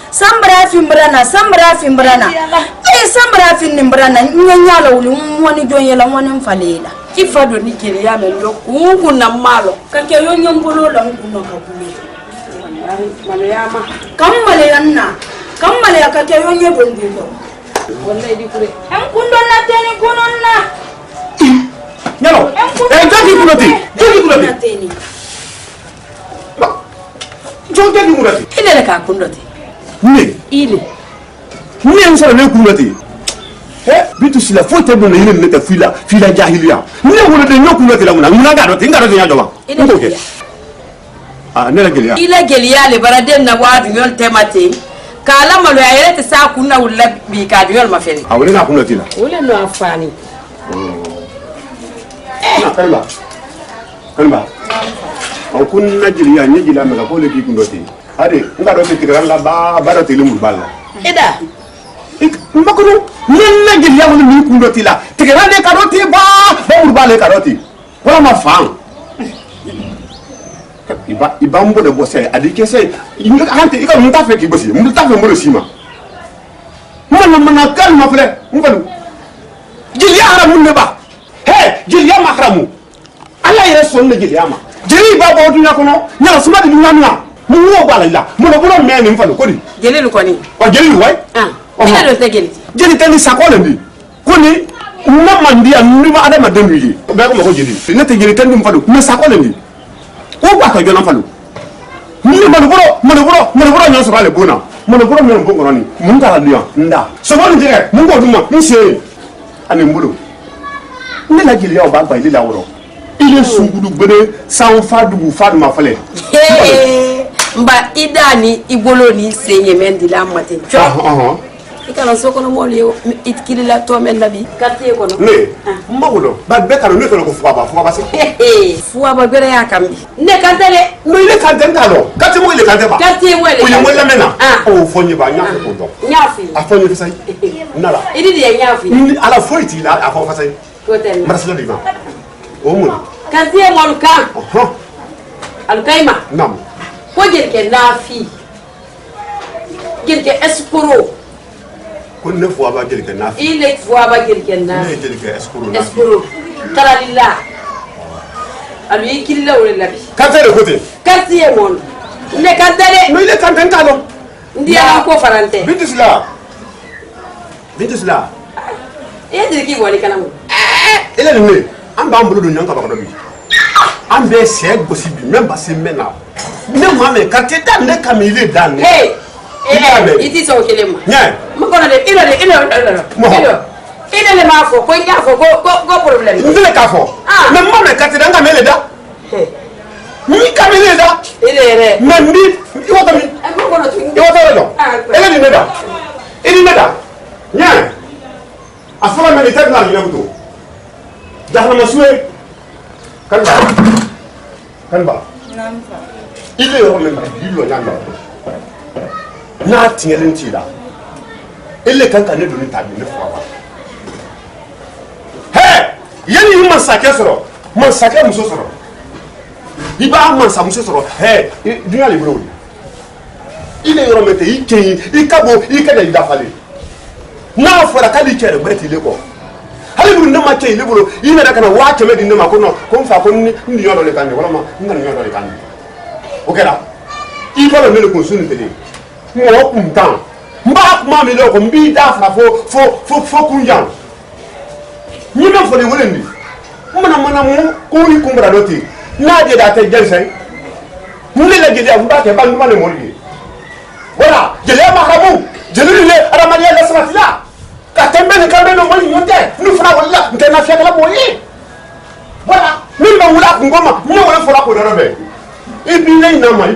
Sambrafi mbrana. Sambrafi ni mbrana nyanyala uli mwani jonyela mwani mfalela. Ifa do ni kele ya mendo kungu na malo. Kake yo nyongolo la nguno ka kule. Malayama. Kammale yanna. Kammale akake yo nyebo ndindo. Wallahi di kure. Kundo na teni kunonna. Nyalo. Jogi kunati. Jogi kunati. Ile ka kundote. Ne. Ile. Ne nsala ne kunati. Bitu sila fote bona yile neta fila jahiliya. Ne wona de nyoku kunati la muna ngado nya joma. Ile. Ne la geliya. Ile geliya le baraden na wadu yol temate. Kala malo ya yele sa kunna ulla bi ka yol mafeli. Awole na kunati la. Wole no afani. Kalba. Au kunna geliya ne gila mega ko le ki kundoti. Ade ngado te tiran la ba do te limu balla. Eda. Mbakuru nella geliya wona mi kundoti la. Tiran de karoti ba urbale karoti. Wala ma fam. Iba mbo de bosse adike se hante ika munta fe ki bosi munta fe mo sima mana kalma fle ngalu jiliya haramu ne ba jiliya mahramu ala yere sonne jiliya ma jili ba bo dunya kono nyala suma de dunya na mu wo bala la mo no bolo me ni mfalo kodi Jeli ko ni. O jeli way Ile do te geli. jeli tani sakole ndi koni na mandia ni ma adama demili be ko mo jeli ne te jeli tani mfalo me sakole ndi ko ba ka jona falo ni manuburo nyaso bale bona manuburo me mbongo ni munga la liya nda so bo ndire mungo duma nse ani mbulo ne la gili ya ba ba ile la woro ile sungudu gbede san fa dugu fa ma fale mba idani igolo ni senye mendi la mate ikala soko no moli itkili la to men nabi quartier kono ne mbagudo ba be kala ne ko fuwa ba se fuwa ba bere ya kambi ne kantele no ile kante ngalo kati mo ile kante ba quartier mo ile o le mena o fonyi ba nya ko do nyafi a fonyi fi sai nala idi de nyafi ala foiti la a fa sai hotel maraslo di ba o mo quartier mo luka alkaima nam ko jirke nafi jirke escuro ko ne fuwa ba jeli kana ile fuwa ba jirke na ne jeli ka escuro na escuro talalilla alu ikilla wala labi kante de côté quartier mo ne kantele no ile kante ngalo ndiya ko farante bitisla e dirki wali kanamu ile ne an ba mbulu do nyanka ba ko bi an be se gosi bi même ba se mena ne ma me kante dan ne kamile dan ne hey iti so kelema nya mkono de ilo le mafo ko nyafo go problem ndile ka fo mais ma me kante dan kamile da ni kamile da ile mais ndi iwoto mi mkono tu iwoto do ele ni neda ini neda nya afala me ita na ni buto dahna maswe kanba Namfa. ile yo me bilo nyanga na tiɲɛlen t'i la ele kan ka ne doni ta bi ne fɔ wa yanni i masakɛ sɔrɔ masakɛ muso sɔrɔ i b'a mansamuso sɔrɔ dunuya le bolo ile yɔrɔ min tɛ i cɛ i ka bɔ i ka da i dafalen n'a fɔra k'ale cɛ yɛrɛ bɛrɛ t'i le kɔ hali buru ne ma cɛ i le bolo i nana ka na 100 di ne ma ko non ko n fa ko ni nin yɔrɔ dɔ de ka ɲi walama n ka nin yɔrɔ dɔ de ka ɲi o kɛra i b'a dɔn ne de kun su nin tɛ mɔgɔ kuntan n b'a kuma min ko n b'i da fila fo kunjan ni me fo le wolendi mana mu ko ni kumbra doti na de da te jensen mu le la jeli abuba te ban le mori voilà jeli ma rabu jeli le ara maria la samatila ka tembe ni kambe no mori nyonte nu fana wala nke na fiaka la moyi voilà ni ma wula ngoma ni wala fo la ko dorobe ibile inama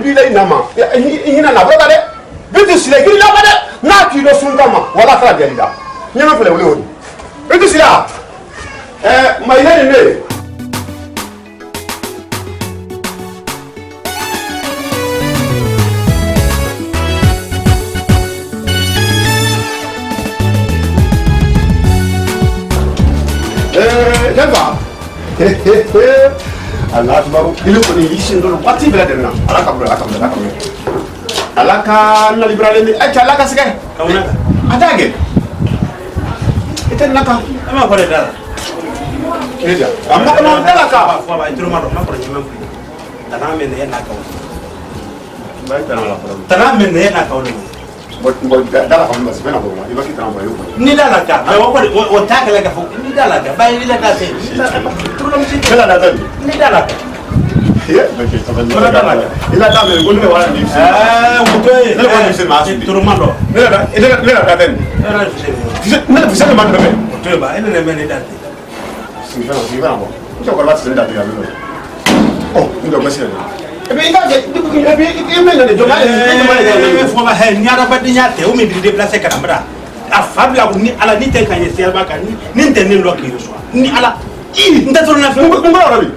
hina na broda de bitu sile gili la bade na ki do sunkama wala kala gelida nyama fele wole woni bitu sila ma ina ne Deva Allah akbar ile ko ni yisin do wati bela denna alaka na liberale ni acha alaka sike kauna atage ite naka ama ko de dara keja amma ko non dala ka fo ba itro ma do ma ko ni mam tana men ne na ka ba ita na la fara tana men ne na ka bo dala ko mas bena ko ma ibaki tan ba yo ni dala ka o ta ka la ka fo ni dala ka ba ni la ka se tro la musi kala da tan ni dala ka ye ba ke taban ila da me gonne wala ni wuto ne ko ni se ma tro ma do ne da tan ne bisa ma do me to ba ene ne men ni dala si va mo ko ko ba se da ya lo oh ndo ma se ebe ina je ebe ime ne do ma fo ba he nyara ba dinya te o me di déplacer kana mra a fabla ni ala ni te kanye selba kan ni te ni lo ki so ni ala i nda to na fe ko rabi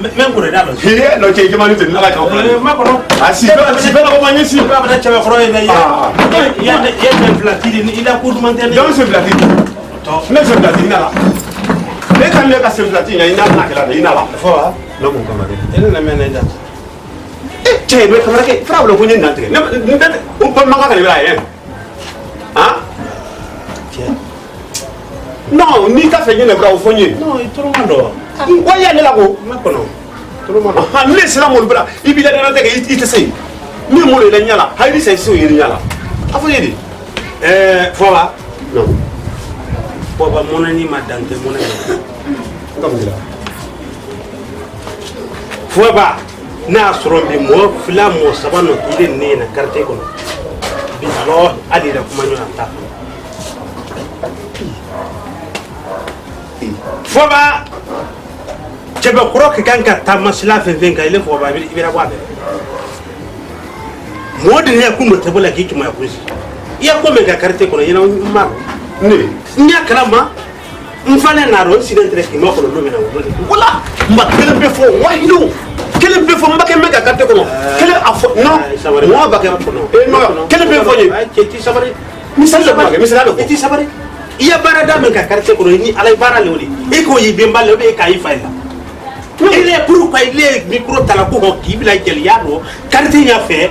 men ko da lo he lo ke jama ni te na la ka ko ma ko no si ba ko ma ni si ba ba chewe khoro ina ya ya platini ni ila ko man te donc c'est platine to ne c'est platine na la ne kan le ka c'est platine ina na kala ina la fo ba no mo ka ma de ene na men da che do ka ke fra lo ko ni na te ne un po ma ka le bra ye ah non ni ka fe ni ne bra o fonye no itro ma do wa ya ne la ko ma ko no tro ma do ha ne sala mo bra ibile na te ke ite sei ni mo le nyala ha ni sei so yiri nyala afo yedi fo ba no fo ba mo ni ma dante mo ni ngamila fo ba na soro bi mo fila mo sabano ile ne na karte ko bi lo ali da kuma nyo ta fo ba chebe krok kanka ta masla fe venga ile fo ba bi ra ba be mo de ne ku mo tabula ki ki ma ku iya ko me ga karte ko ina ma ne nya kalama mfane na ro incident ki mo ko no me na wala mba kele be fo wahido kele be fo mbake mega karte ko kele afo non mo ba ke ko no no kele be fo ni ke ti sabare misal do mage misal do ti sabare iya bara da men ka karte ko ni alay bara le woni e ko yi be mballe be ka yi fayla ile pour ko ile micro tala ko ki bila gel ya do karte ya fe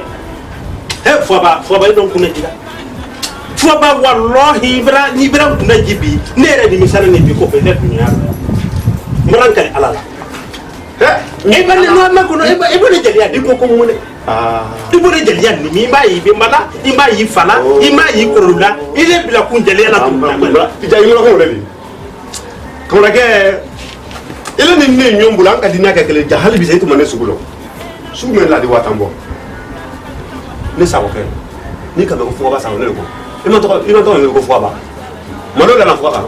he fo ba don kuna diga fo ba wallahi ni bra kuna jibi ne re di misal ne bi ko be de dunya moran kali alala e ba no ma ko no e ba ne gel ya di ko mo ne ibo de jeli ya ni mi ba yi be mala i ba yi fala i ma yi korula ile bila kun jeli la tu ja yi no ko le ko rage ile ni ne nyombula ka dinya ka kele jahal bi saytu mané sugulo sugu men la di watambo ne sa ko ke ni ka ko fo ba sa ne ko ino to ko fo ba mo do la fo ba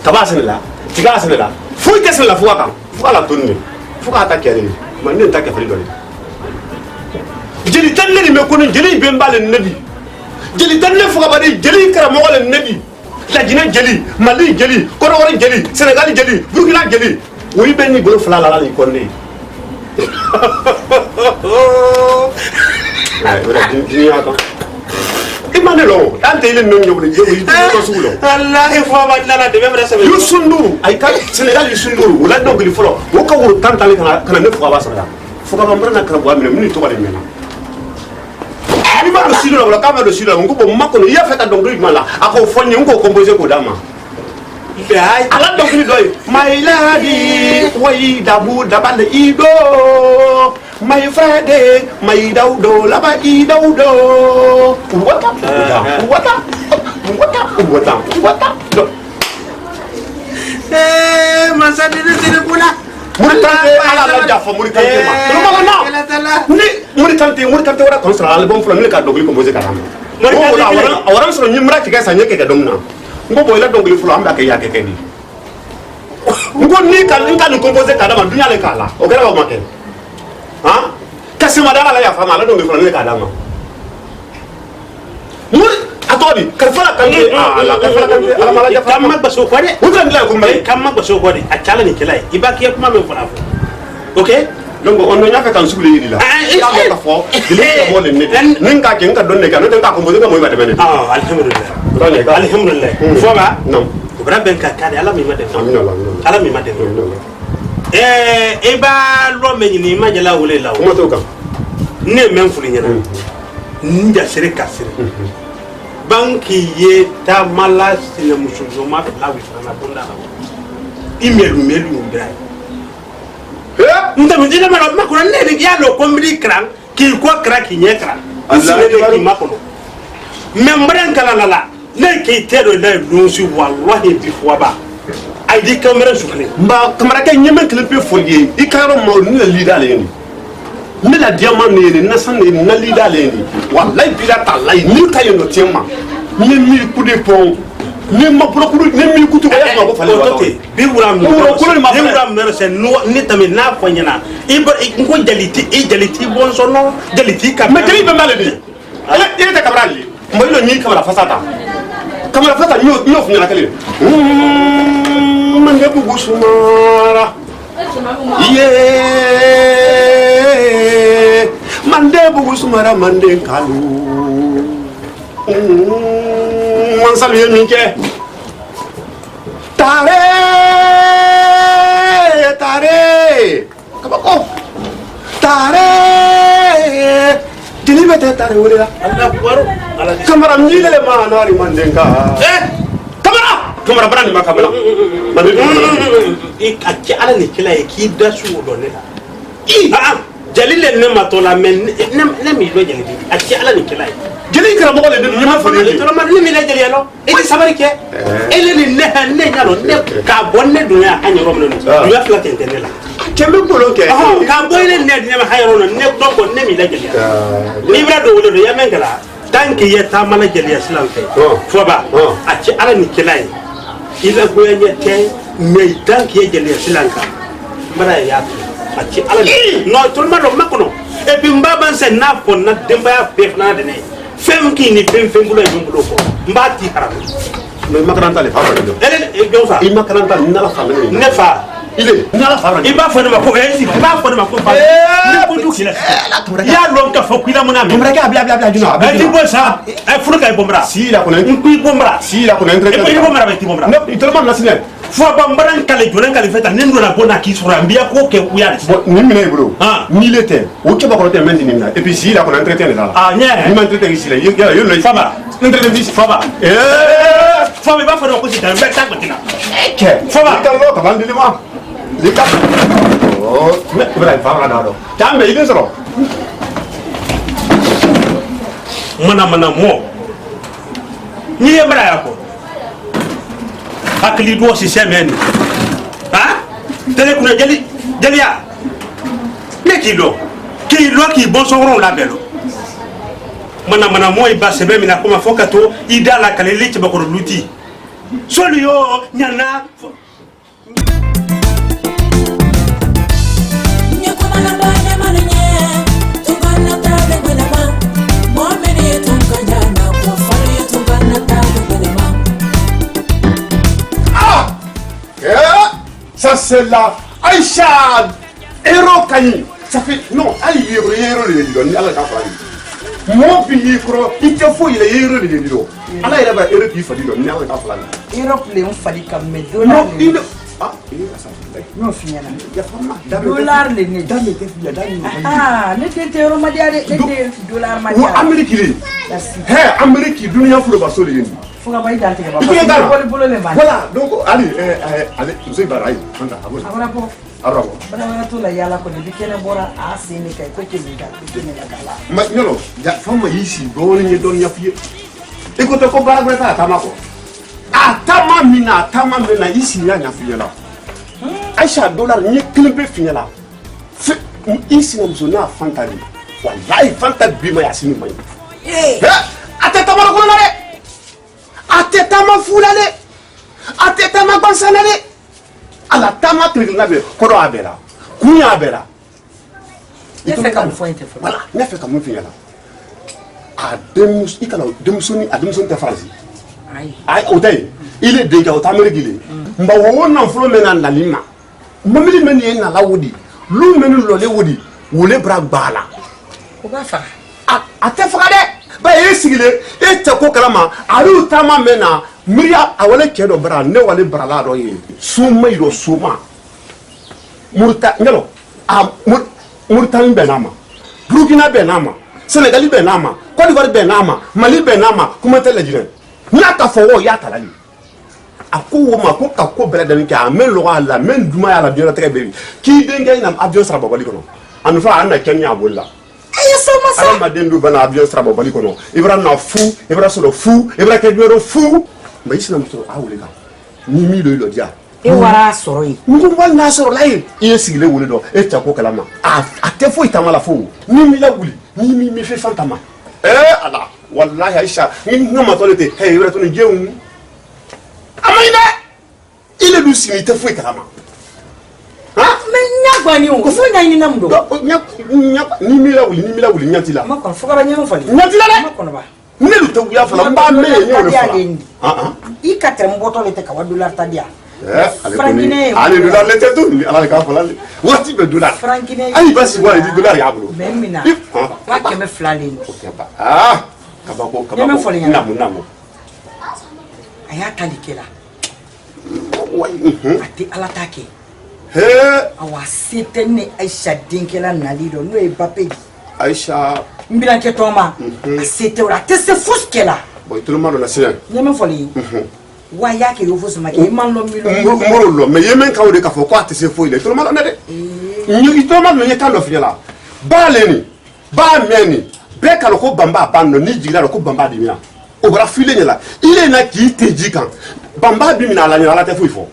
ka ba sen la tiga sen la fo ke sen la fo ka fo la tunni fo ka ta kere man ne ta ke fali do jeli tan ne me ko ni jeli be mbale nabi jeli tan ne fo ka ba di jeli kara mo wala nabi la jina jeli mali jeli ko wala jeli senegal jeli burkina jeli oui ben ni bolo fala la ni ko ni ay wala di ya ko imane lo ante ile non nyobule je wi ko sulo allah e fo ba la de be sabe yusundu ay ka senegal yusundu wala do gili folo wo ka wuro tan tan kana ne fo ba sa fo ka mbara na kala bo amene mini to ba de mena ni ba do silo wala ka ba do silo ngo bo makko ya feta do ngri mala ako fonye ngo composer ko dama ay ala do gili doy my lady way dabu dabal ido my friday my daudo laba idaudo wata masa di sini pula. Muritante ala la jafa muritante ma. Ni muritante wala konsra ala bon fula ni ka dogli composé karama. Orang soro nyimra tiga sanye ke domna. Ngo boyla dogli fula amba ke ya ke ni. Ngo ni kan composé karama dunya le kala. O gara ba make. Ha? Kasi madala la ya fama la dogli fula ni ka dama. Atodi karfala kanke ala karfala kanke ala mala jafa kamma baso ko de udran la ko mbay kamma baso ko de achala ni kelay ibaki e kuma me fula okay donc on nya ka kan subule yidi la ya mo ka fo dile ko mo le ne ninga ke nka donne ka no tan ka ko mo ga mo ba de mene alhamdulillah fo ba non bra ben ka kade ala mi ma de amina ala mi ma de e ba lo me ni ma jala wole la ko mo to kan ne men fuli nyana nja sere kasere banki ye ta mala sina musuzuma la wi sana bunda la imelu mbra nda mi dina mara makuna ne ni ya lo kombri kran ki ko kra ki nye kran isile ne ki makono membran kala la ne ki tedo la lunsi wallahi bi fwaba ay di kamera sukle mba kamera ke nyeme klipe folie ikaro mo ni la lida le ni ni la diamant ni na san ni na lida le ni wallahi bi la talai ni kayo no tiema ni mi ku de pon ni ma procure ni mi ku tu ya ma ko fale wa bi wuram no se no ni tami na fonyana ibo ko jaliti bon sono jaliti ka me tele be male ni ala ile ta kamera li mo lo ni kamera fasata nyo funyana kale man de bugu sumara ye man de bugu sumara man de kalu man salu ye minke tare kabako tare dilibete tare wala Allah baro ala kamera mjile ma nari mandenga kamera brani ma kamera akki ala ni kila ki da su do ne jalile ne ma to la men ne mi do jalile akki ala ni kila jeli kara mo le ni ma fani to ma ni mi la jalile no e sabari ke ele ni ne nyalo ne ka bonne do ya anyo rom no du ya fla tente ne la kembe ko lo ke ka boyle ne ne ma hayro no ne do ko ne mi la jalile ni bra do wolo do ya mengala tanki ye ta mala jalile islam fe fo ba akki ala ni kila ila goya nyete me tanki ye jalile islam ka mara ya akki ala no to ma do makono e bi mbaba se na fo na demba ya fe na de ne fem ki ni fem bulo e bulo ko mbati haram no makaranta le fara do ele e jonsa i makaranta na la fara ne fa ile na la fara i ba fo ne ma ko e si ba fo ne ma ko fa ni ko du kila ya lon ka fo kila muna mi bomra ka bla juna e di bo sa e furu ka bomra si la ko nan ku bomra si la ko nan e ko bomra be ti bomra no itolo man nasine fo ba mbaran kale jonen kale feta nendo na bona ki sura mbia ko ke uya ni mine bro ni le te o ke ba ko te men ni na et puis si la ko nan traiter la nye ni man traiter ici la yo no faba traiter ici faba faba ba fa no ko si tan be ta batina ke faba ka lo ka ban di ma di ka oh me bra faba na do tambe ile soro mana mo ni e mara yako hakili do si semen ha tele kuna jaliya ne kilo ki bon soro la belo mana mo iba sebe mina kuma fokato idala kalele ci bakoro luti soli yo nyana ça c'est la Aïcha héros Kani ça fait non ali héros le don Allah ka fali mo bi micro il te faut il héros le don Allah ila ba héros bi fali don Allah ka fali héros le on fali kam me non il ah non finyana ya fama dollar le ne dame ke ya dame ne te héros ma diade ne te dollar ma diade diade Amérique li he Amérique dunia fulo ba so le ni fuga bay dante ba voilà donc allez c'est baray anda arabo bana to la yala ko de kene bora a sene kay ko ke liga kene la kala ma nyolo ya fama yisi do ni don ya fiye e ko to ko bara ta tamako ah tama tama mina ici nya nya finyala Aisha dollar ni klimbe finyala ici na mzona fantali wallahi fanta bima yasini mai ateta mara ko nare ateta ma fulale ateta ma bansanale ala tama trigna be ko do abera kunya abera nefe ka mfo inte fo voilà nefe ka mo finyala ademus ikala demusoni te farasi ay otay il est déjà au tamerigile mba wona flo mena ndalima mamili meni na lawudi lu meni lole wudi wole bra bala ko ba fa ate fagade ba yesigile e te ko kalama alu tama mena miria awale kedo bra ne wale bra la do yi suma ido suma murta ngelo murtan benama burkina benama senegal benama Côte d'Ivoire benama Mali benama kuma tele jire nyaka fowo ya talali ako ma ko ka ko bele den ka men lo ala men duma ya la bien très bien ki denga ina avion sara babali kono anu fa ana kenya bolla ala ma dendu bana avion sara babali kono ibra na fu ibra so fu ibra ke duro fu ba isi na mto awule ka ni mi lo dia e wara soro yi ngu wal na soro lai e sigile wule do e ta ko kala ma a te fo itamala fu ni mi la wuli ni mi fe fantama ala wallahi Aisha ni ngama tolete hey ibra to ni jeun amaina ile du simi te fo itamama mais nyagwani o fo nyani namdo ni mi la wuli nyati la ma kon fo ba nyam fali nyati la ma kon ba ne lu te wuya fala mba me ni o le fala I katre mboto le te ka $1 tadia ale dollar le te tu ala ka fala wati be dollar frankine ai basi wala di dollar ya bulu memina wa keme flali kabako namu aya talikela ati ala take awa sitene Aisha dinkela nalido no e bapeji Aisha mbila ke toma site ora tese fuskela boy tout le monde na sien nyame foli wa yake yo fusuma ke man lo milo moro lo me yemen ka wode ka fo ko atese fo ile tout le monde na de ñu tout le monde ñu ka lo fiela ba leni ba meni be ka ko bamba bando ni jigila ko bamba di mina o bra file nyala ile na ki teji kan bamba bi mina la nyala te fo ifo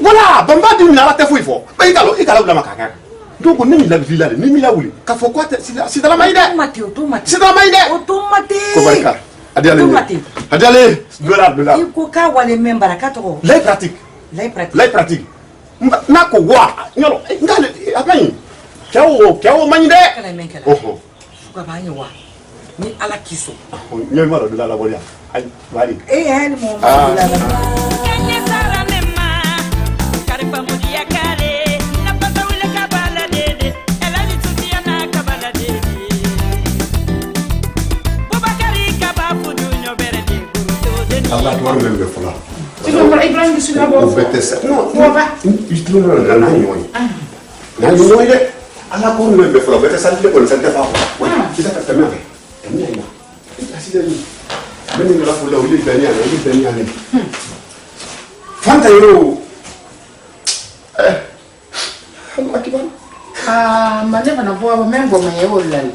voilà bamba di mina la te fo ifo ba ikalo la makaka donc ni mi la villa ni mi la wuli ka fo ko c'est dans la maïda automatique c'est dans la maïda automatique ko barka adiale dollar iko ka wale membara katoko lay pratique na ko wa nyolo ngale apani kyawo manyide kala menkala fuka banyi wa ni ala kiso nyelo maro dollar la bolia ay bari hali mo dollar kenya sara nema karipa mudia kare na pata wile kabala dede elani tutia na kabala dede bubakari kabafu dunyo berede guruto deni Allah to wala be fula Ibrahim sila bo no ba itu na yoy de Allah ko no be fula bete salle ko salle fa wa kita ka tamia ina asida ni beni la fula wili benia ni fanta yo Allah kibar mane bana bo mengo me yolal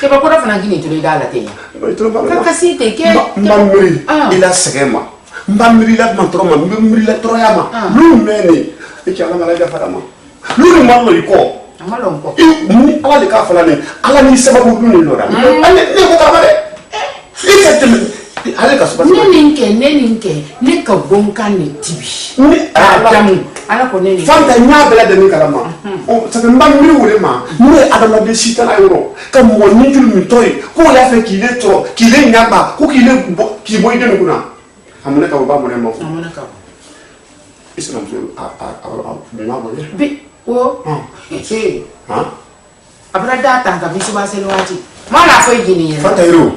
ke ba ko da fana gini to igala te ka kasite ke mbamri ila segema mbamri la mantroma mbamri la troyama lu meni ikala mala ga farama lu mo lo iko amalo ko ni ala ka fala ni ala ni sababu du ni lora ale ne ko ka bare ikateme ale ka suba neninke ne ka bonka ne tibi ni ala ko ne fanta nya bela de ni kalama o ça me mbamri wure ma ni adama de sita la yoro ka mo ni jul mi toy ko ya fe ki le tro ki le nyaba ko ki le ki boy de nguna amune ka ba mo ne mo amune ka islam so be na mo bi o abra data ka bisu ba selo ati mala fo yini fanta yoro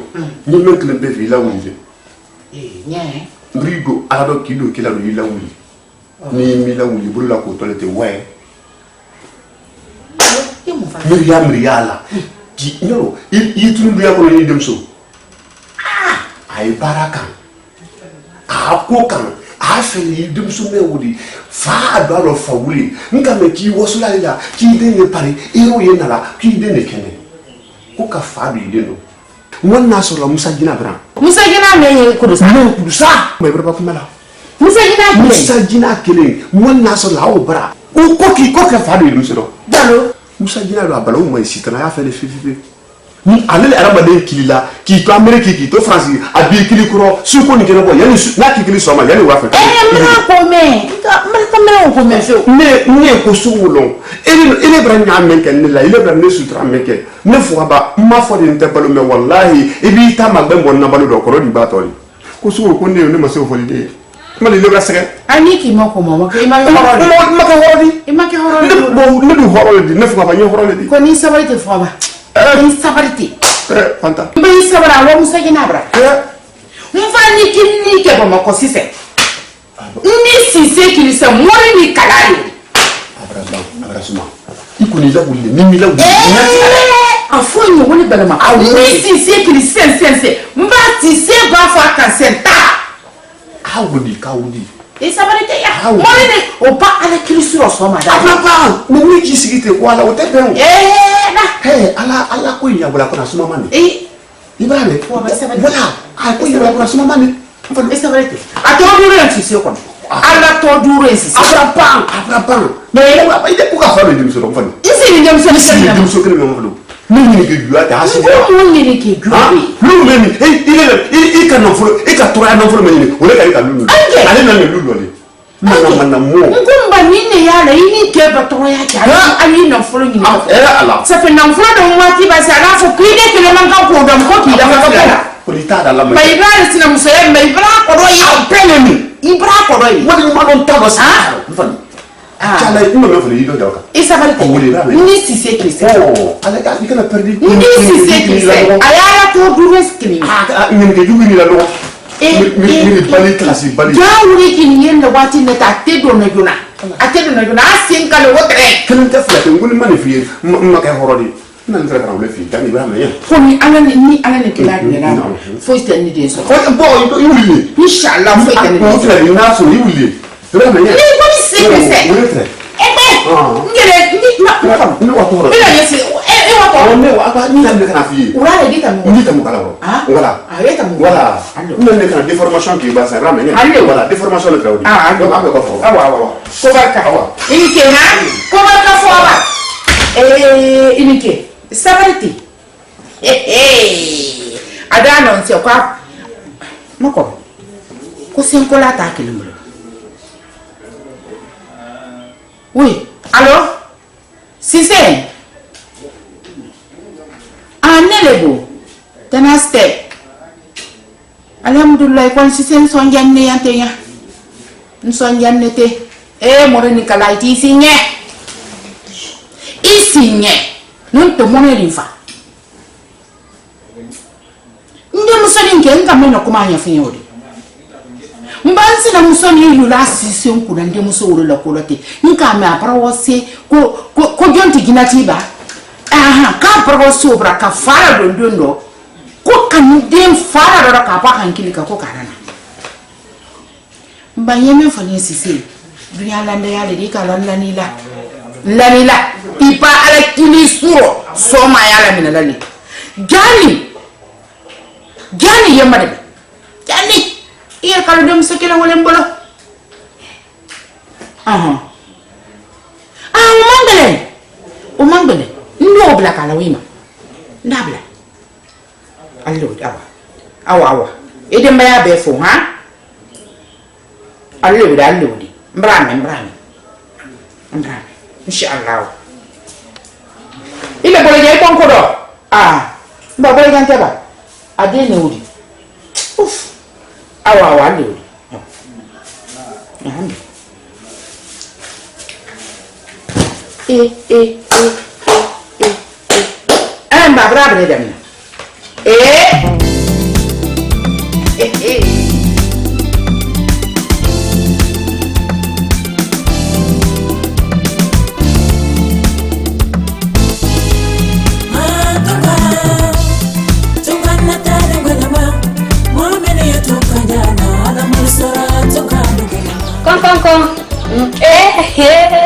ni men kle be vi la wuli nye brigo ala do kilo kila lo yila wuli ni mi la wuli bulu la ko tolete we Miriam di nyoro yitunu du yakolo ni dem so ay baraka ko kan a feli dem so me wudi fa do lo fa wuli nka me ki wosula ila ki de ne pare ero ye nala ki de ne kene ko ka fa bi de no Wana sola Musa Jina bra. Musa Jina me kudusa. No kudusa. Me bra kumala. Musa Jina kele. Wana sola o bra. O koki fa do ilusero. Dalo. Musa Jina lo abala o mo isitana ya fele fifi. Ni ale arabade kilila ki to Amerique ki to France abi kili kuro su ko ni kele bo yani na ki kili soma yani wa fa. Mra ko me. Mra ko me so. Ne ko su wolo. Ele bra nya men ken la ele bra ne sutra meke. Ne fo ba ma fo de nte balo me wallahi e bi ta ma gbe bon na balo do ko di ba tori. Ko su ko ne ma se fo de. Ma le bra sere. Ani ki mo ko mo ke ma horodi. Ma ka horodi. E ma ke horodi. Ne du horodi ne fo ba nyo horodi. Ko ni sabari te fo ba. Ni sabariti. Fanta. Mbe sabara wa Musa Jina bra. Mfani kinni ke ba mako sise. Ni sise kili se mori ni kalali. Abrasuma. Ikuni la wuli ni mi la wuli. Afonyo woni balama. Ni sise kili sense. Mba tise ba fa kan senta. Awudi kawudi. E sabariti ya. Mori ni o pa ala kili suro so ma da. Papa, me ni ji sigite wala o te ben. Ala ko ya wala ko na suma mani. Ibrahim, wala. Ko ya wala ko na suma mani. E sabariti. Atoduro en sise ko. Ala toduro en sise. Abrapang. Mais ide ko ka fa le dimso do fani. Isi ni dimso ni Isi dimso kele me mo. Ni ke gua ta hasi. Ni ke gua. Lu meni. Il ka no folo, il ka tora no folo meni. O le ka lu. Ale na le lu le. Mana mo. Ngumba nini yala ini ke bato ya ka. Ali no folo ni. Ala. Ça fait non folo do wati ba sa la fo kuide ke le manka ko do ko ki da ka ka. Ko li ta da la me. Mai ba sina musaya mai bra ko do ya penemi. Ibra ko do yi. Wadi ma don ta ba sa. Fani. Chala ino me folo yi do da ka. Isa bari ko. Ni si se ki se. Oh, ala ka ni kana perdi. Ni si se ki se. Ayala to duro skini. Ni ke jugi ni la do. Mi bali classe bali. Jawuri kini yenda wati neta tedo na juna. Atedo na juna asinka le wotre. Kan ta fla te ngul mani fi ma ka horodi. Nan tra tra le fi tani ba ma ya. Ko ni ala ni kila ni na. Fo iste ni de so. Ko bo yi wuli. Inshallah fo iste ni. Ko tra ni na so yi wuli. Ba ma ya. Ni ko ni se se. Ngere ni ma. Ni wa to. Ila yesi wa to. Ne wa ba ni na me kana fi. Ura le dita mo. Ni ta mo kala ro. Voilà. Ayeta mo. Voilà. Nan ne kana déformation ki ba sa ra ma ya. Voilà, déformation le traudi. Donc abe ko fo. Awa. Ko barka. Ini ke ha? Ko barka fo ba. Ini ke. Sabariti. Ada non se kwa. Mako. Ko sen ko la ta kilimro. Oui, allô? Si c'est Anelebo, Tenaste. Alhamdulillah, quand si c'est son yanné yantéya. Son yanné te. Moreni kalaiti isinye. Isinye. Non te moneri fa. Nde musoni ngenga meno kumanya finyori. Mbansi na musoni yula sisi nkuna nde muso wuro la kolote nka me aparawo se ko jonti ginati ba ka aparawo sobra ka fara dondondo ko kan dem fara do ka pa kan kilika ko karana mbanye me fani sisi dunya lande ya le ka lanila ipa ala kili suro soma ya la minalani jani yamade jani iya kalau dia mesti kira boleh bolo. Umang belen. Ndo bela kalau ima. Nda bela. Allo awa. Ede mbaya befo ha? Allo di. Mbrame. Insyaallah. Ile boleh jadi pangkodo. Mbak boleh ganti apa? Ade ne udi. Awa lori. Mbak berapa nih jamnya?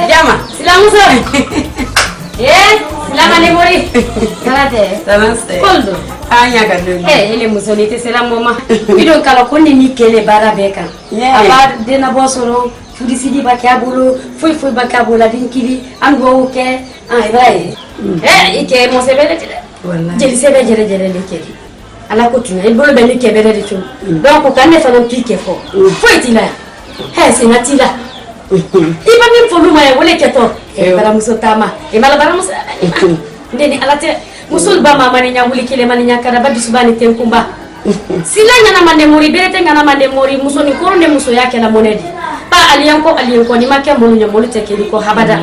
Jama, silamu sore. Silamu ni muri. Namaste. Koldo. anya ga do ele musoni te sera mama bidon kala konni ni kele bara beka aba de na bosoro fudi sidi bakabulu foi bakabula dinkili ango ke ibai ike mo sebele jeli sebe jere le kedi ala ko tuna e bolo be ni kebere de tu donc kan ne fa non pique fo foi tila senatila iba min folu ma wole keto bara musotama e mala bara musa ndeni ala te musul ba mama ni nyawuli kile mani nyakara ba bisubani tenkumba sila nyana mande mori berete ngana mande mori muso ni korone muso yake la monedi pa aliyanko ni make monu nyamolu tekeli ko habada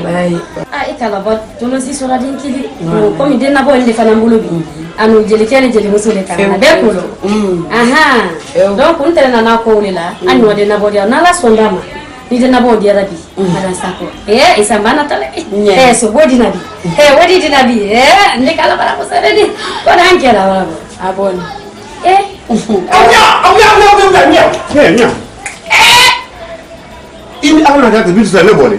ikala ba tono si sura dinkili ko mi denna bo ende fana mbulu bi anu jeli muso le kana be kulo aha donc on tena na ko wala anu de na bo dia na la sondama ni de na bo dia rabi ala sako isa mana tale so bodi nabi wodi di nabi ne kala bara ko saredi ko dan kela wala abon ini awna ga bisu sa le bole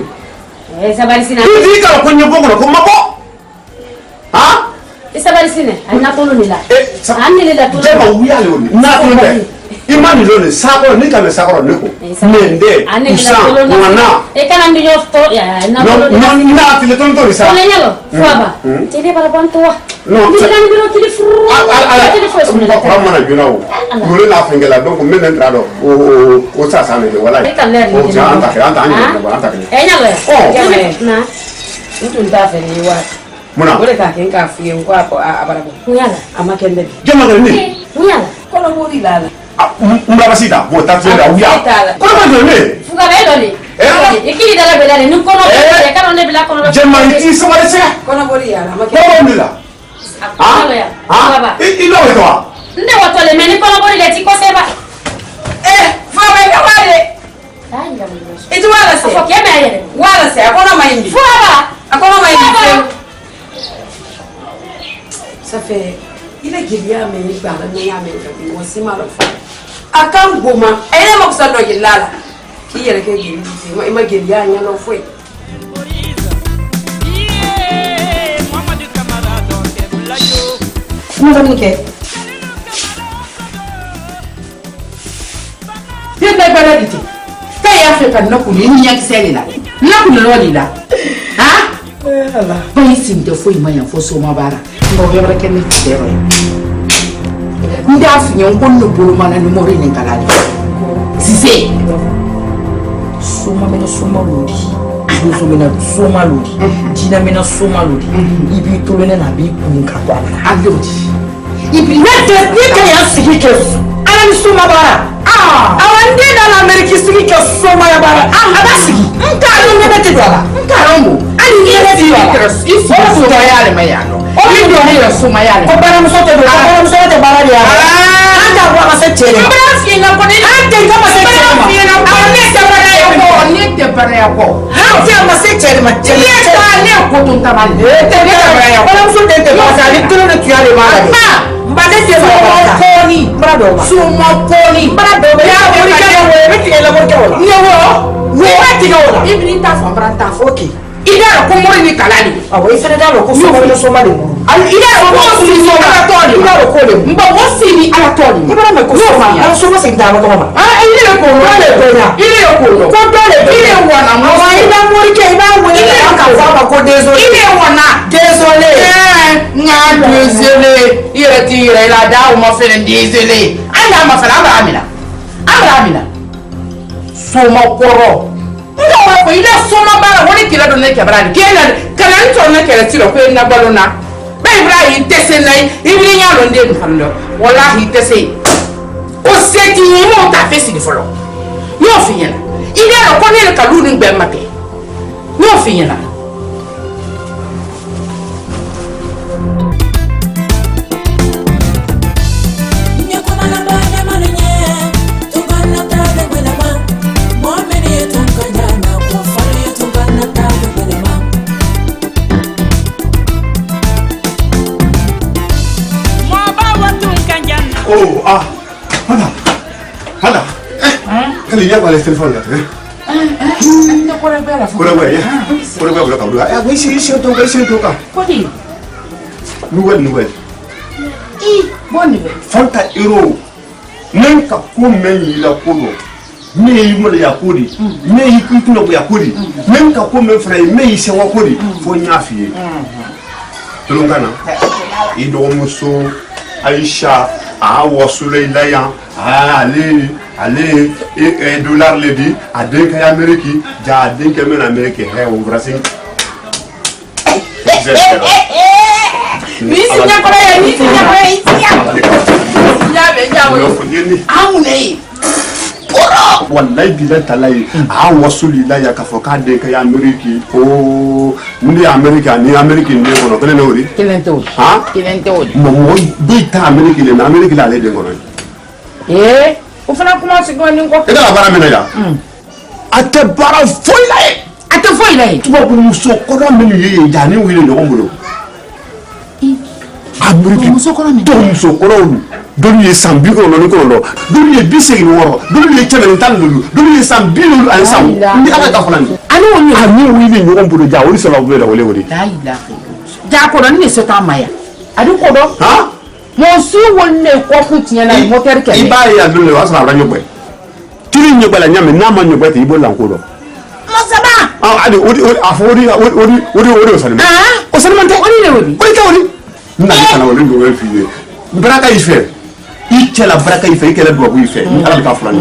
sabari sina bisu ka ko nyebo ko mako ha sabari sina ana ko ni la anni le la to jema wiya le woni na to be imani lone sakoro ni ka me sakoro ne ko mende usa wana kana ndi to ya na na file ton to sa ne nyalo faba tede bala bantu wa no ni kan biro kili furu ala mana junawo ngolo la fengela donc men entra do o sa sa ne wala o ja anta anta nyalo na ntu nta fe ni wa muna wole ka ken ka fiye ko abarabo nyala amakende jema ne nyala kono bori lala mbaba sita bo ta tira uya ko ma jone fuga be dole ikili dala belale nu kono be kana ne bila kono jema ti so wala se kono bori yala ko ni la baba ilo to nde watole meni kono bori le ti ko seba fama ga wale itu wala se fo ke me ayere wala se akono mayindi fuaba akono mayindi ça fait il est guéria mais il parle mais ya mais ko sima lo fa akan goma ene mo ko sando gilala ki yere ke giri ma guéria nya lo foi mo dam ke den da bala diti kay ya fe kan nakuli ni nyak sele la nakuli lo li la ha Allah ba yisim de foi manya fo so ma bara ngo yebra ken ni tero nda fi nyon kon no bulu mana ni mori ni kala sise suma mena suma lodi so mena suma lodi dina mena suma lodi ibi to mena na bi kun ka kwa alodi ibi na de ni ka ya sigi ke ala ni suma bara awande na la ameriki sigi ke suma ya bara aba sigi nka no ne bete dola nka rombo ani ni ele di dola ifo so ya le mayano ni do ni suma ya le ko bara mo so te bara ya anda kwa masetere bara finga ko ni ande ka masetere ma awande se bara ya ko ni te bara ya ko ande masetere ma te ni ta ne ko tun ta mali te ni bara ya ko mo so te bara ni tro ne tuare ma mbade te bara ko ni brado ma suma ko ni brado ya ko ni ka we meti la ko ko ni wo meti ko la ibni ta fa branta foki ida ko mori ni kalani awo ifere da ko so mori so mali ida ko so ni so ala toli ida ko le mba wo si ni ala toli ibara me ko so ma ala so ma se da ko ma ile ko ro le ko na ile ko ro ko to le ile wona mo wa ida mori ke ida wo ile ka wa ba ko dezo ile wona désolé nga désolé ire ti ire la da o ma fere désolé anda ma fere amra so ma koro ndo wa ko ile so ma bara woni kila do ne ke bara ke na kana nto ne ke tiro ko na balona ba ibrahim tese nai ibri nya lo nde nfando wallahi tese o seti ni mo ta fesi di folo yo finyana ile ro ko ne ka lu ni gbe make yo finyana Oh, hala. Kali ni apa le telefon ya? Kore gue ya. Kore gue udah kau dua. Gue isi tu ka. Kodi. Nuwel. I Fanta hero men ka ko men yi la ko do me yi mo ya ko di me yi ku no ya ko di men ka ko men fra me yi se wa ko di fo nya fi tulun kana i do muso Aisha a wasule ilaya ale dollar le di a den ka Ameriki ja den ka men Ameriki he o Brazil Misi nyakora ya amune wallahi bila talai a wasuli la ya kafo ka de ka Ameriki o ndi Amerika ni Ameriki ne kono kele no ri kilento ha kilento mo bi ta Ameriki le na Ameriki la le de kono o fana kuma se ko ni ko ida la bara mena ya ate bara foi la tuba bu muso ko do men ye ja ni wile no ngolo Ameriki muso ko dolu ye san bi kɔnɔ ni kɔnɔ dolu ye 86 dolu ye 115 dolu ye san 50 ani san ni ala ka fana ni ani wili ɲɔgɔn bolo ja olu sɔrɔ wele wele wele ja ko ni se ta maya adu ko do ha mo su wonne ko ku tiɲɛ na moteur kɛ i b'a ye a dole o sɔrɔ a bɛ ɲɔgɔn tiri ɲɔgɔn la ɲami n'a ma ɲɔgɔn te i bolo lanko dɔ masaba adi a fɔ o sani o sani man tɛ o tɛ na kana wale ɲɔgɔn fi ye baraka i fɛ i cɛla baraka i fɛ i kɛlɛ dubabu i fɛ ni ala ka fila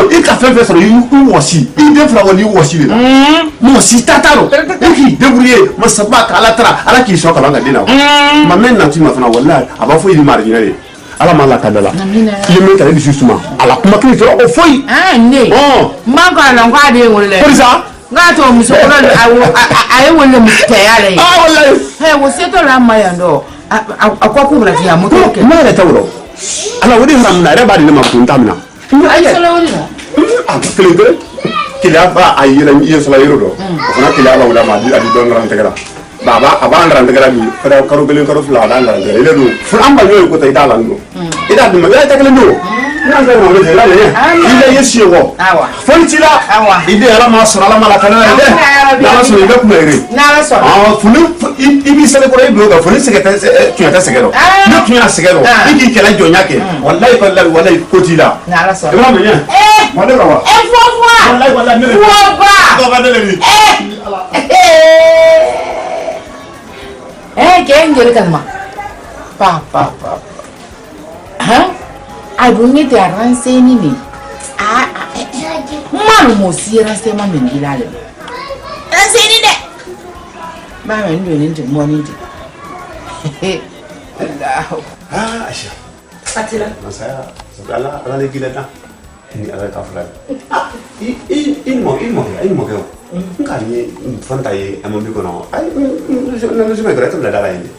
i ka fɛn fɛn sɔrɔ i wɔsi i den fila wali i wɔsi de la wɔsi tata lo i k'i débrouiller masaba ka ala tara ala k'i sɔn kalan ka den na ma mɛ nati ma fana wala a b'a fɔ i ni marijinɛ de ala ma la ka da la i ye min kɛ ne dusu suma ala kuma kelen fɛ o foyi ne ma ka na ko a den wolo dɛ polisa nga to muso ko a ye wolo muso cɛya le wallahi he wo se to la ma yan do a ko ku bla fiya moto ke ma yɛrɛ tɛ wolo ala o de haram na yɛrɛ b'a di ne ma kun ta min na ay sala woni a kelen kelen keleya ba a yɛlɛ i ye sala yɔrɔ dɔ o fana keleya b'a wula ma a di dɔn ngaran tɛgɛra a b'a ngaran tɛgɛra bi karo kelen karo fila a b'a ngaran tɛgɛra ile don fo an ba ɲɔgɔn ko ta i t'a la ndo i t'a dun ma i tɛ kelen don n'an fɛ ɲɔgɔn fɛ i la lajɛ i la ye siye wɔ fɔli ci la i den ala ma sɔrɔ ala ma la kana yɛrɛ dɛ n'ala sɔrɔ i bɛ kuma yɛrɛ n'ala sɔrɔ funi i b'i sɛbɛn kɔrɔ i bila o kan funi sɛgɛ tɛ tuɲɛ tɛ sɛgɛ dɔ ni tuɲɛ sɛgɛ dɔ i k'i kɛlɛ jɔnya kɛ walayi ko t'i la n'ala sɔrɔ i b'a mɛn wa ne ka wa walayi ne de ba ne de bi ke ngere kalma pa ai bunyi te arranse ni ni manu mo si arranse ma men dilale arranse ni de ba men do ni te mo ni te Allah Aisha atila masaya ala ala le gilata ni ala ka fula in mo ke nka ni fanta ye amon ko no ai no se me grata la dala inde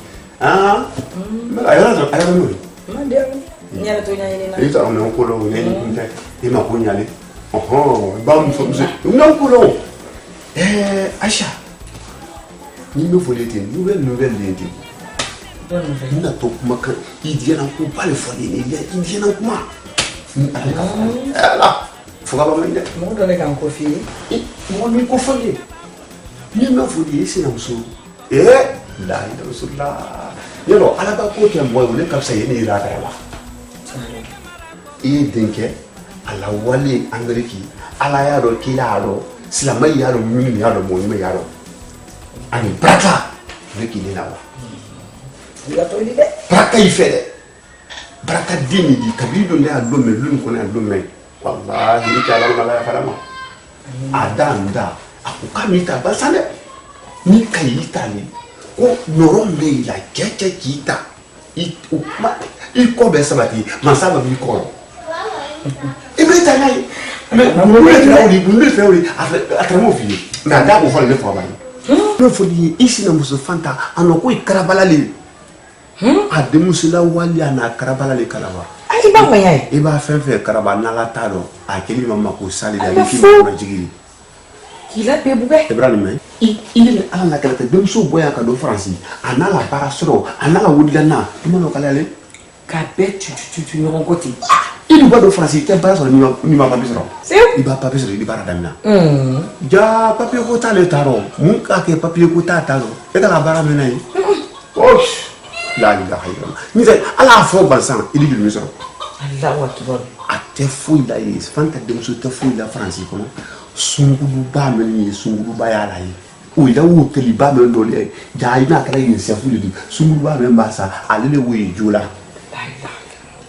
ayara no nyala to nyanya ni ta on ko lo ni kunte e ma ko nyale ba mu so no ko lo Aisha ni me folete nouvelle lente na to kuma kan idiana ko pale fodi ni idiana kuma ala fuga ba mende mo do le kan ko fi mo ni ko fodi ni me fodi ese na so la ila rasulullah yelo ala ba ko ke mo ne kapsa yene ira ta la denke ala wali angriki ala ya do kila do silamai ya do mini ya do mo ni ya do ani braka riki ni na wa braka ifere braka dini di kabido le ado me lun ko na ado me wallahi ni kala na la farama adanda akukamita basane ni kayita ni ko norombe la keke kita ko be sabati masaba bi ko ibrita ngai me feuri atramo fi na da ko holle fo ba no fodi isi na muso fanta anoko ikarabala le ade musula wali ana karabala le kalaba ai ba maya e ba fenfe karaba na la talo akeli mama ko sali da ni ki na jigiri kila pe buga ibrahim me ile ala na kala te dem so boya ka do france ana la para soro ana la wudila na mo no kala le ka be tu no côté il va do france te bara soro ni ma papi soro c'est il va papi soro il bara damina ja papi ko ta le taro mun ka ke papi ko ta talo e ka bara me nai osh la ilaha illallah ni sai ala fo balsan ili bi misro Allahu akbar ate fo ila yi fanta dem so te fo ila france kono sungulu ba men ni sungulu ba ya la yi o ila wo teli ba men do le ja ina kala yi se fu li sungulu ba men ba sa ale le wo yi jola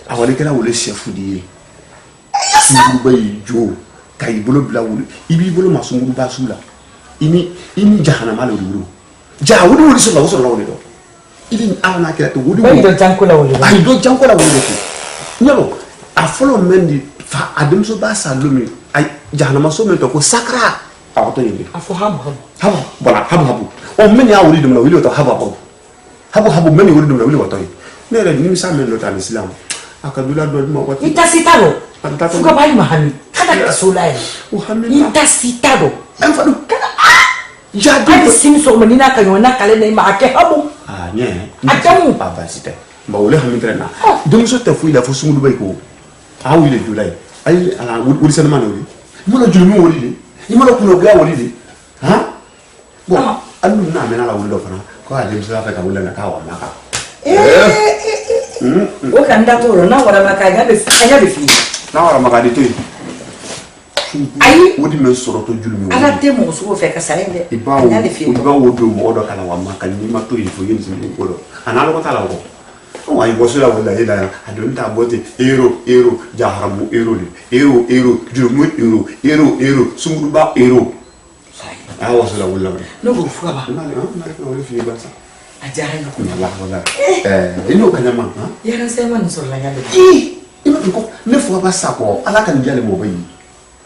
awale kala wo le chef di sungulu ba yi jo kay bolo bila wuri ibi bolo ma sungulu ba sula ini jahannama le wuri ja wuri so la do ili ana kila to wuri do janko la wuri ay do janko la wuri nyalo a follow mendi fa adam so ba sa lumi ay jahannama so men to ko sakra a to yindi afu habu bala habu o men ya wuri dum la wuri to habu men wuri dum la wuri to ne re ni sa men lo tan islam akadula do ma ko itasitalo fuka bali mahami kada kasulai itasitalo enfadu jadi simso menina kayona kale ne ma ke habu nye atamu papa site ba wole hamidrena dum so te fu ila fu sumulu bay ko awu ile julay ay ala wuri sen man wuri mo la julmi wuri de mo la kuno ga wuri de ha bo anu na me na la wuri do fana ko ade so fa ka wuri na ka wa maka o kan da to na wara maka ga be fi na wara maka de to ayi wodi men soro to julmi wuri ala te mo so fe ka sarende iba wo do mo do kala wa maka ni ma to ifo yin sin ko do ana lo kala ko o ayi bo so la wala ida adon ta bote euro jaharamu euro julmu euro sumuru ba euro a wa so la wala no go fuka ba na ko fi ba sa ajahan ko na la wala ino kanyama ha yaran sai man so la ngale ino ko ne fuka ba sa ko ala kan jale mo bayi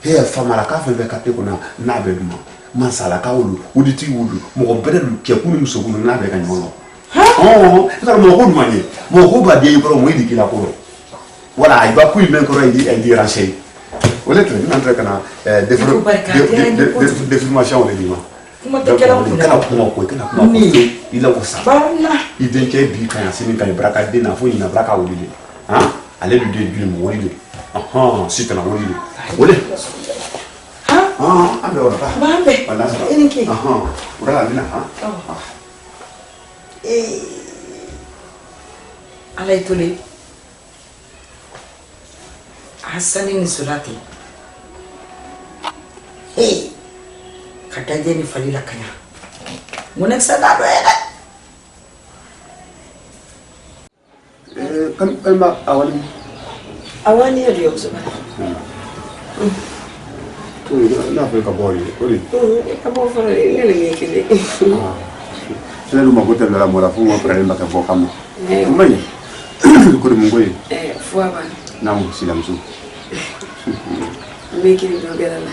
he famala ka fe be ka te ko na be duma masala ka wulu uditi wulu mo bere ke kunu muso kunu na be ka nyono ka mo ko manye mo ko ba de ko mo idi kila ko wala ay ba ku men ko ay di ranché wala to ni entre kana déformation le dima kuma te kala ko ila ko sa bana iden ke bi kan asini kan braka de na fo ina braka wuli de ha ale du mo wuli de si kana wuli de wala ande ora pa bambe ini ki ora mina alay tole hasani ni surati kataje ni falila kanya munek sada do eda kalma awani yaliyo kusema na fe ka boy ori ka bo fara ngene ngekele sele lu magote la mora fu mo prele ka bo kama mai ko mo ngoy fwa ba na mo silamsu mekili do gela la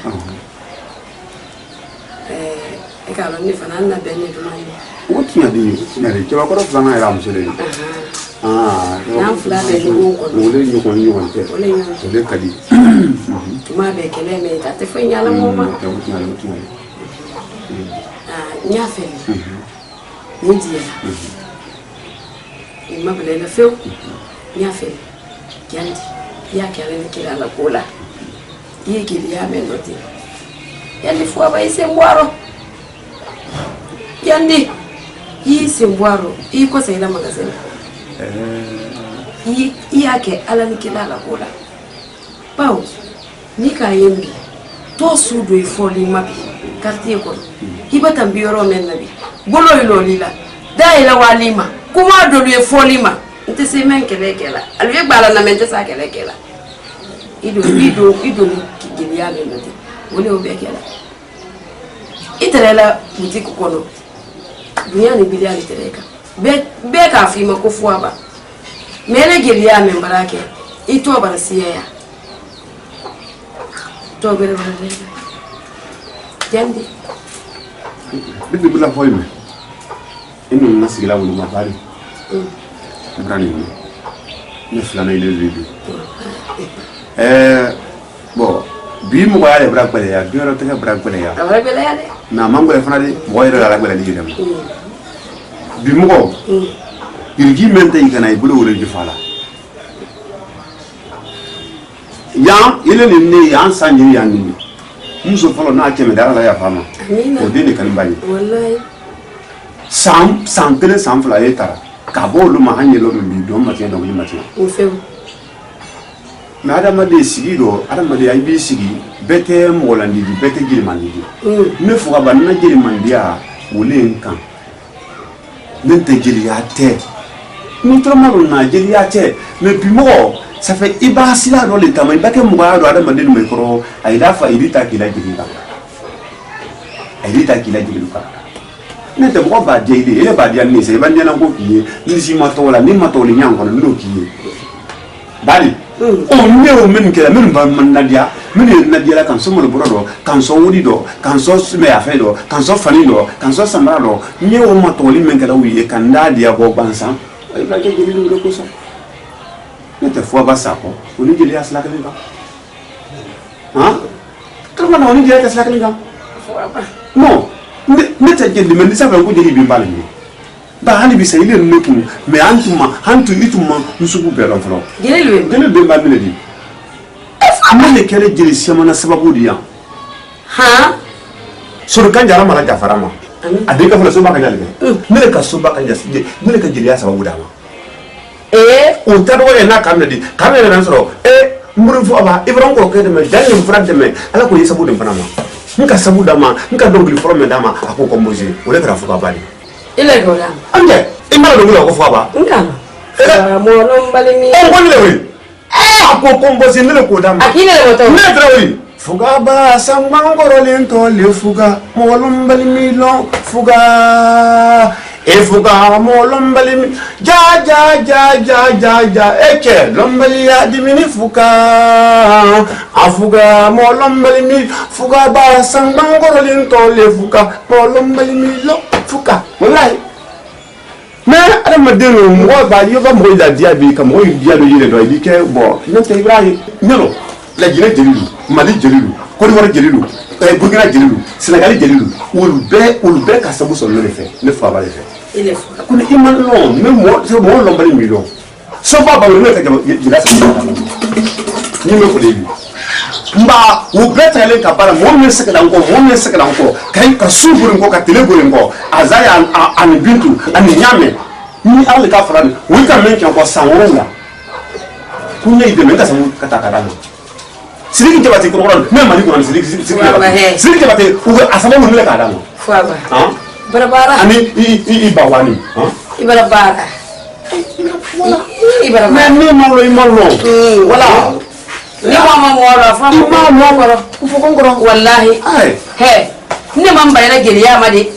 ka lo ni fana na benne do mai woti ya di na re ke ba ko fana era mo sele na fula be ni ko ni ko te kadi ma be kele me ta te fanya la moma nya fe ni dia ma bele la feu nya fe yandi ya kele ni kila la kola ye kili ya me noti yandi fwa ba ise mbwaro yandi yi se mbwaro yi ko sai la magazine yake ala ni kila la kola pau ni ka yembi to sudo ifoli mabi quartier ko hibata mbiyoro men nabi bolo ilolila daila walima kuma do le folima nte se men kelekela alwe bala na mente sa kelekela ido ni kigilia men nabi wole obekela iterela butiko kono dunia ni bilia litereka be ka fima ko fuaba mele gilia men barake ito barasiya ya to bere bere jandi bibi bula foyme inu nasigila wulu mabari brani ne flana ile bibi bo bi mo ya le bra pele ya bi ro te bra pele ya abra pele ya de na mango le fana de mo ira la pele ni dem bi mo ko irgi mente ikana ibulu wole jifala ya ile ni ya sanyi ya ni muso falo na keme dara la ya fama o dini kan bani wallahi sam tele sam fla etara Cabo, le marine, l'homme, l'homme, matin, dans le matin. On fait. Mais Adam de Sigiro, Adam de IB Sigi, Bete Molandi, Bete Gilmandi. Ne faut pas Gilmandia ou l'Incan. Ne te Giliate. Nous trouvons un Giliate, mais puis moi, ça fait Ibasila dans les temps, mais pas que moi, Adam de Micro, il a fait Edita qui l'a dit. Edita qui l'a dit. Ne te vois pas dire, il est pas dire, c'est pas dire un peu qui est, ni si matola, ni matolignant, on le qui est. Bali. On est au même que la même Nadia, mais Nadia quand son brodo, quand son oudido, quand son meafedo, quand son fanido, quand son samaro, ni au matoli mengaoui et candadia bobansan, il va gagner le coussin. Ne te vois pas ça, on est dit à cela que les gars. Hein? Comment on est dit à cela que les gars? Non, ne te dis de me dire ça va vous dire bien parler. Bah, on est il est nous, mais Antu, ituma, nous sommes bien l'enfant. Quel le débat me dit? Est-ce que les Gélissiamana Sababudia? Ha? Sur le Kanjara Maraja Farama. A décapé le Sobakanjal. Meleka Sobakanjas, Meleka Gélia Sababudama. Eh? On t'a donné un camé, Camé Ransoro, eh, Murufaba, Ibran Coquet de me, Daniel Frank de me, à la police Sabou de Panama. Nka Sabudama, Nka Dogli from Dama, à Pocombosi, ou les Rafabadi. Il est là. Ande, il m'a donné la Faba. Nka. Mon nom balemi. Oh, bon, oui. Ah, Pocombosi, le Kodam. À qui est le moteur? Maître, Fugaba, Sambangoro Lento, le Fuga, Molumbali Milon, Fuga. Et Fuga, Molumbali, ja, Eke, Lombalia, Dimini Fuga. Afuga, Molumbali, Fugaba, Sambangoro Lento, le Fuga, Molumbali Milon, Fuga. Voilà. Mais elle m'a dit, moi, il va mourir la diabète, comme moi, il dit à l'île de l'île, bon, non, c'est vrai, non, la Guinée de l'île, Mali de l'île, Côte d'Ivoire de l'île, Burkina de l'île, Sénégal de l'île, ou le bec à sa bouche sur le fait, ne faut pas le faire. Il est fou. Il m'a dit, non, même moi, c'est bon, l'homme va les millions. Sans pas le mec, il a fait ça. Ni me connaît. Mba, ou bête aller capable, mon mec c'est encore, quand ka souverain ko ka télé ko, azaya an bintu, an nyame. Ni alle ka frane, oui quand même qui encore sans là. Kunya ide menga samu kata kadano. Sidi ki jabati ko ron, même mali ko ron sidi ki jabati, ou asama mo le kadano. Fuaba. Hein? Barabara. Ani i bawani, hein? Ibarabara. Ibarabara. Mais malo. Voilà. Ni mama mora fa mama ku fo ngoro wallahi he ni mamba ina geliya ma de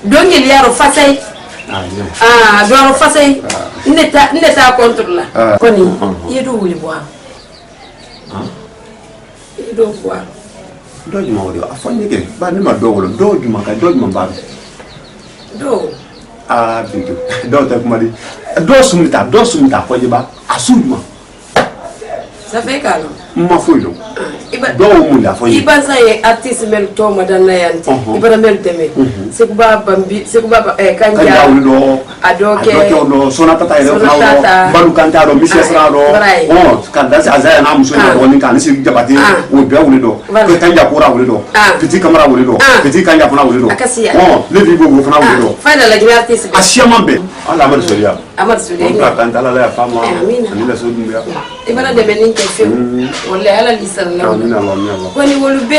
don geliya ro fasai do ro fasai ne ta contrôle koni yedo wuli bo yedo bo do juma wori afanye ke ba ni ma do wolo do juma ka do juma ba do bidu do ta kuma di do sumita ko jiba asujuma. Ça fait calme. Ma fouille. Do mu la foyi. Iba say artiste mel to madana yanti. Iba mel deme. Sekuba bambi, sekuba kanja. Do adoke. Adoke do sonata ta ere na balu kanta do Michel Sra do. Oh, kanda sa azaya na muso na do ni kan si jabati o be wuli do. Ko kanja kura wuli do. Petit camera wuli do. Petit kanja fana wuli do. Oh, le vivo go fana wuli do. Fana la gina artiste. Asiama be. Ala amar soria. Amar soria. On ka kanta la fama. Ani la so dumbia. Iba de menin ke fi. Wala ala lisalla. Koni wolu be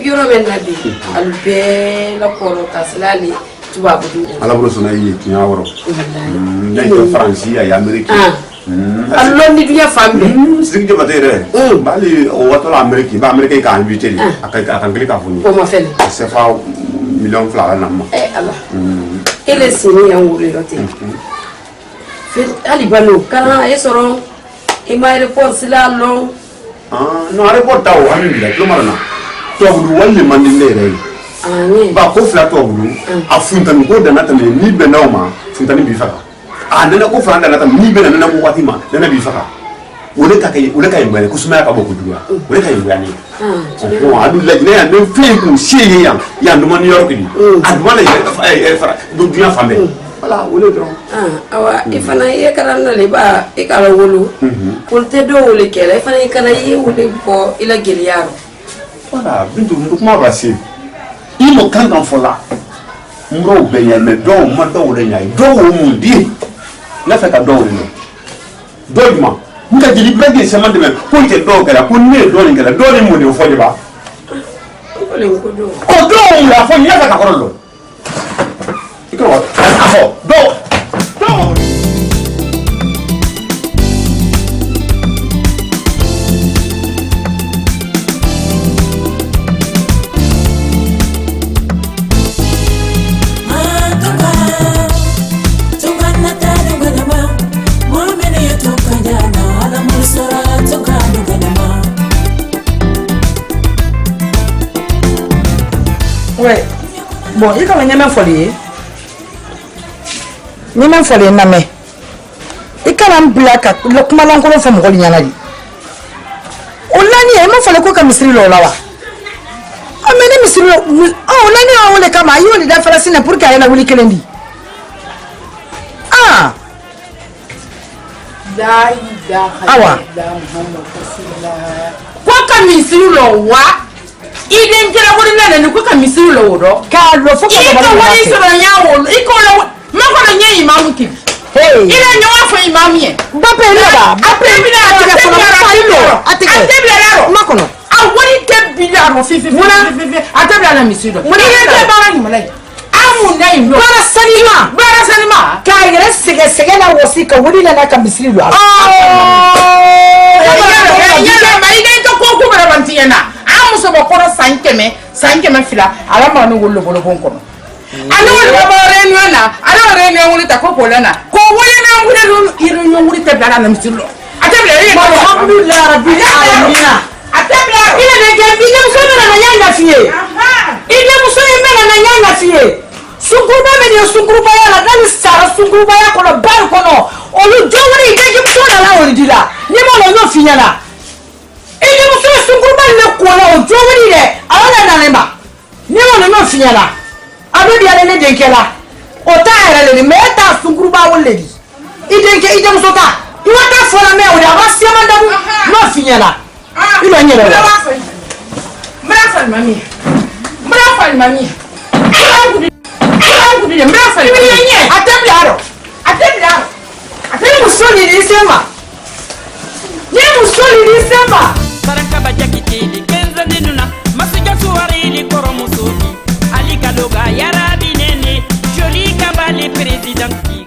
yoro men nabi albe la koro taslali tuba budu ala bro sona yi tiya woro to France ya Amerique allo ni dunya fambe sigi de batere bali o wato la Amerique ba Amerique ka invité aka klika funi ko ma fele c'est fa million fla na ma ala ele sini ya wuri rote fe ali balo kana esoro e mai report sila long no report taw hamila lo marana to budu walle man ni lere ba ko fla to budu afunta ko dana tan ni be nawma funta ni bi faka andana ko fla dana tan ni be nana ko watima dana bi faka wole kay ngale ko suma ka boku duwa wole kay ngani ko adu la ne ya no fe ko shey ya no man york ni adu wala ya fara do dunya fambe voilà wole do awa ifana ye karana le ba e kala wolu kunte do wole kele ifana ye kana ye wole ko ila geliaro voilà bintu kuma basi imo kan fola Mro benya me do ma do le nyai do mu di na fa ka do le do ma nka jili bagi sama de me ko te do kala ko ne do le kala do le mu de fo de ba ko do mu la fo nya ka ko lo iko wa afo do Ouais. Bon, il y a même folie. Ni même folie na me. Il y a un black le kuma lan ko fa mo nyana di. Olani e mo fale ko ka misiri lo lawa. Amene misiri lo olani a wole kama ayo ni da fara sina pour ka yana wuli kelendi. Ah. Dai da Awa. Ko ka misiri lo wa iden kira wuri na ne ko ka misiri lo do Ka lo fo ka ba wuri so na yawo iko lo ma ko na nye imam ki hey ila nyawa fo imam ye ba pe lo ba apre bi na ati ka fa ilo ate bi la ro makono a wuri te bi la ro fi ate bi la misiri do muna te ba ni malai amu na yin do bara sanima ka yere sege na wosi ka wuri na ka misiri lo ya ma iden ka ko bara bantiyana amuso bokoro sankeme fila ala ma no gollo bolo konko ana wala babare nwana ala wala ne wuli ta ko polana ko wala na wuli no iru no wuli te bala na misilo atabla ye alhamdulillah rabbil alamin atabla ile ne ke bi nem so na nyanya fie ile muso ye mena na nyanya fie sunguba me ne sunguba ya la dali sara sunguba ya ko no bar ko no olu jowri ke jim so na la woni dila ni mo no no finyana ile muso sunguba le ko na o jowri de ala na lemba ni mo no finyana abe dia le denkela o ta era le meta sunguba wolle di idenke ide muso ta iwata fora me o da ba siama ndabu no finyana ile nyere mrafal mami mrafal atabla musoni ni sema Baraka bajakitili kenza ninuna masiga suwarili koro musobi Ali Kaloga yarabi nene joli kabali presidenti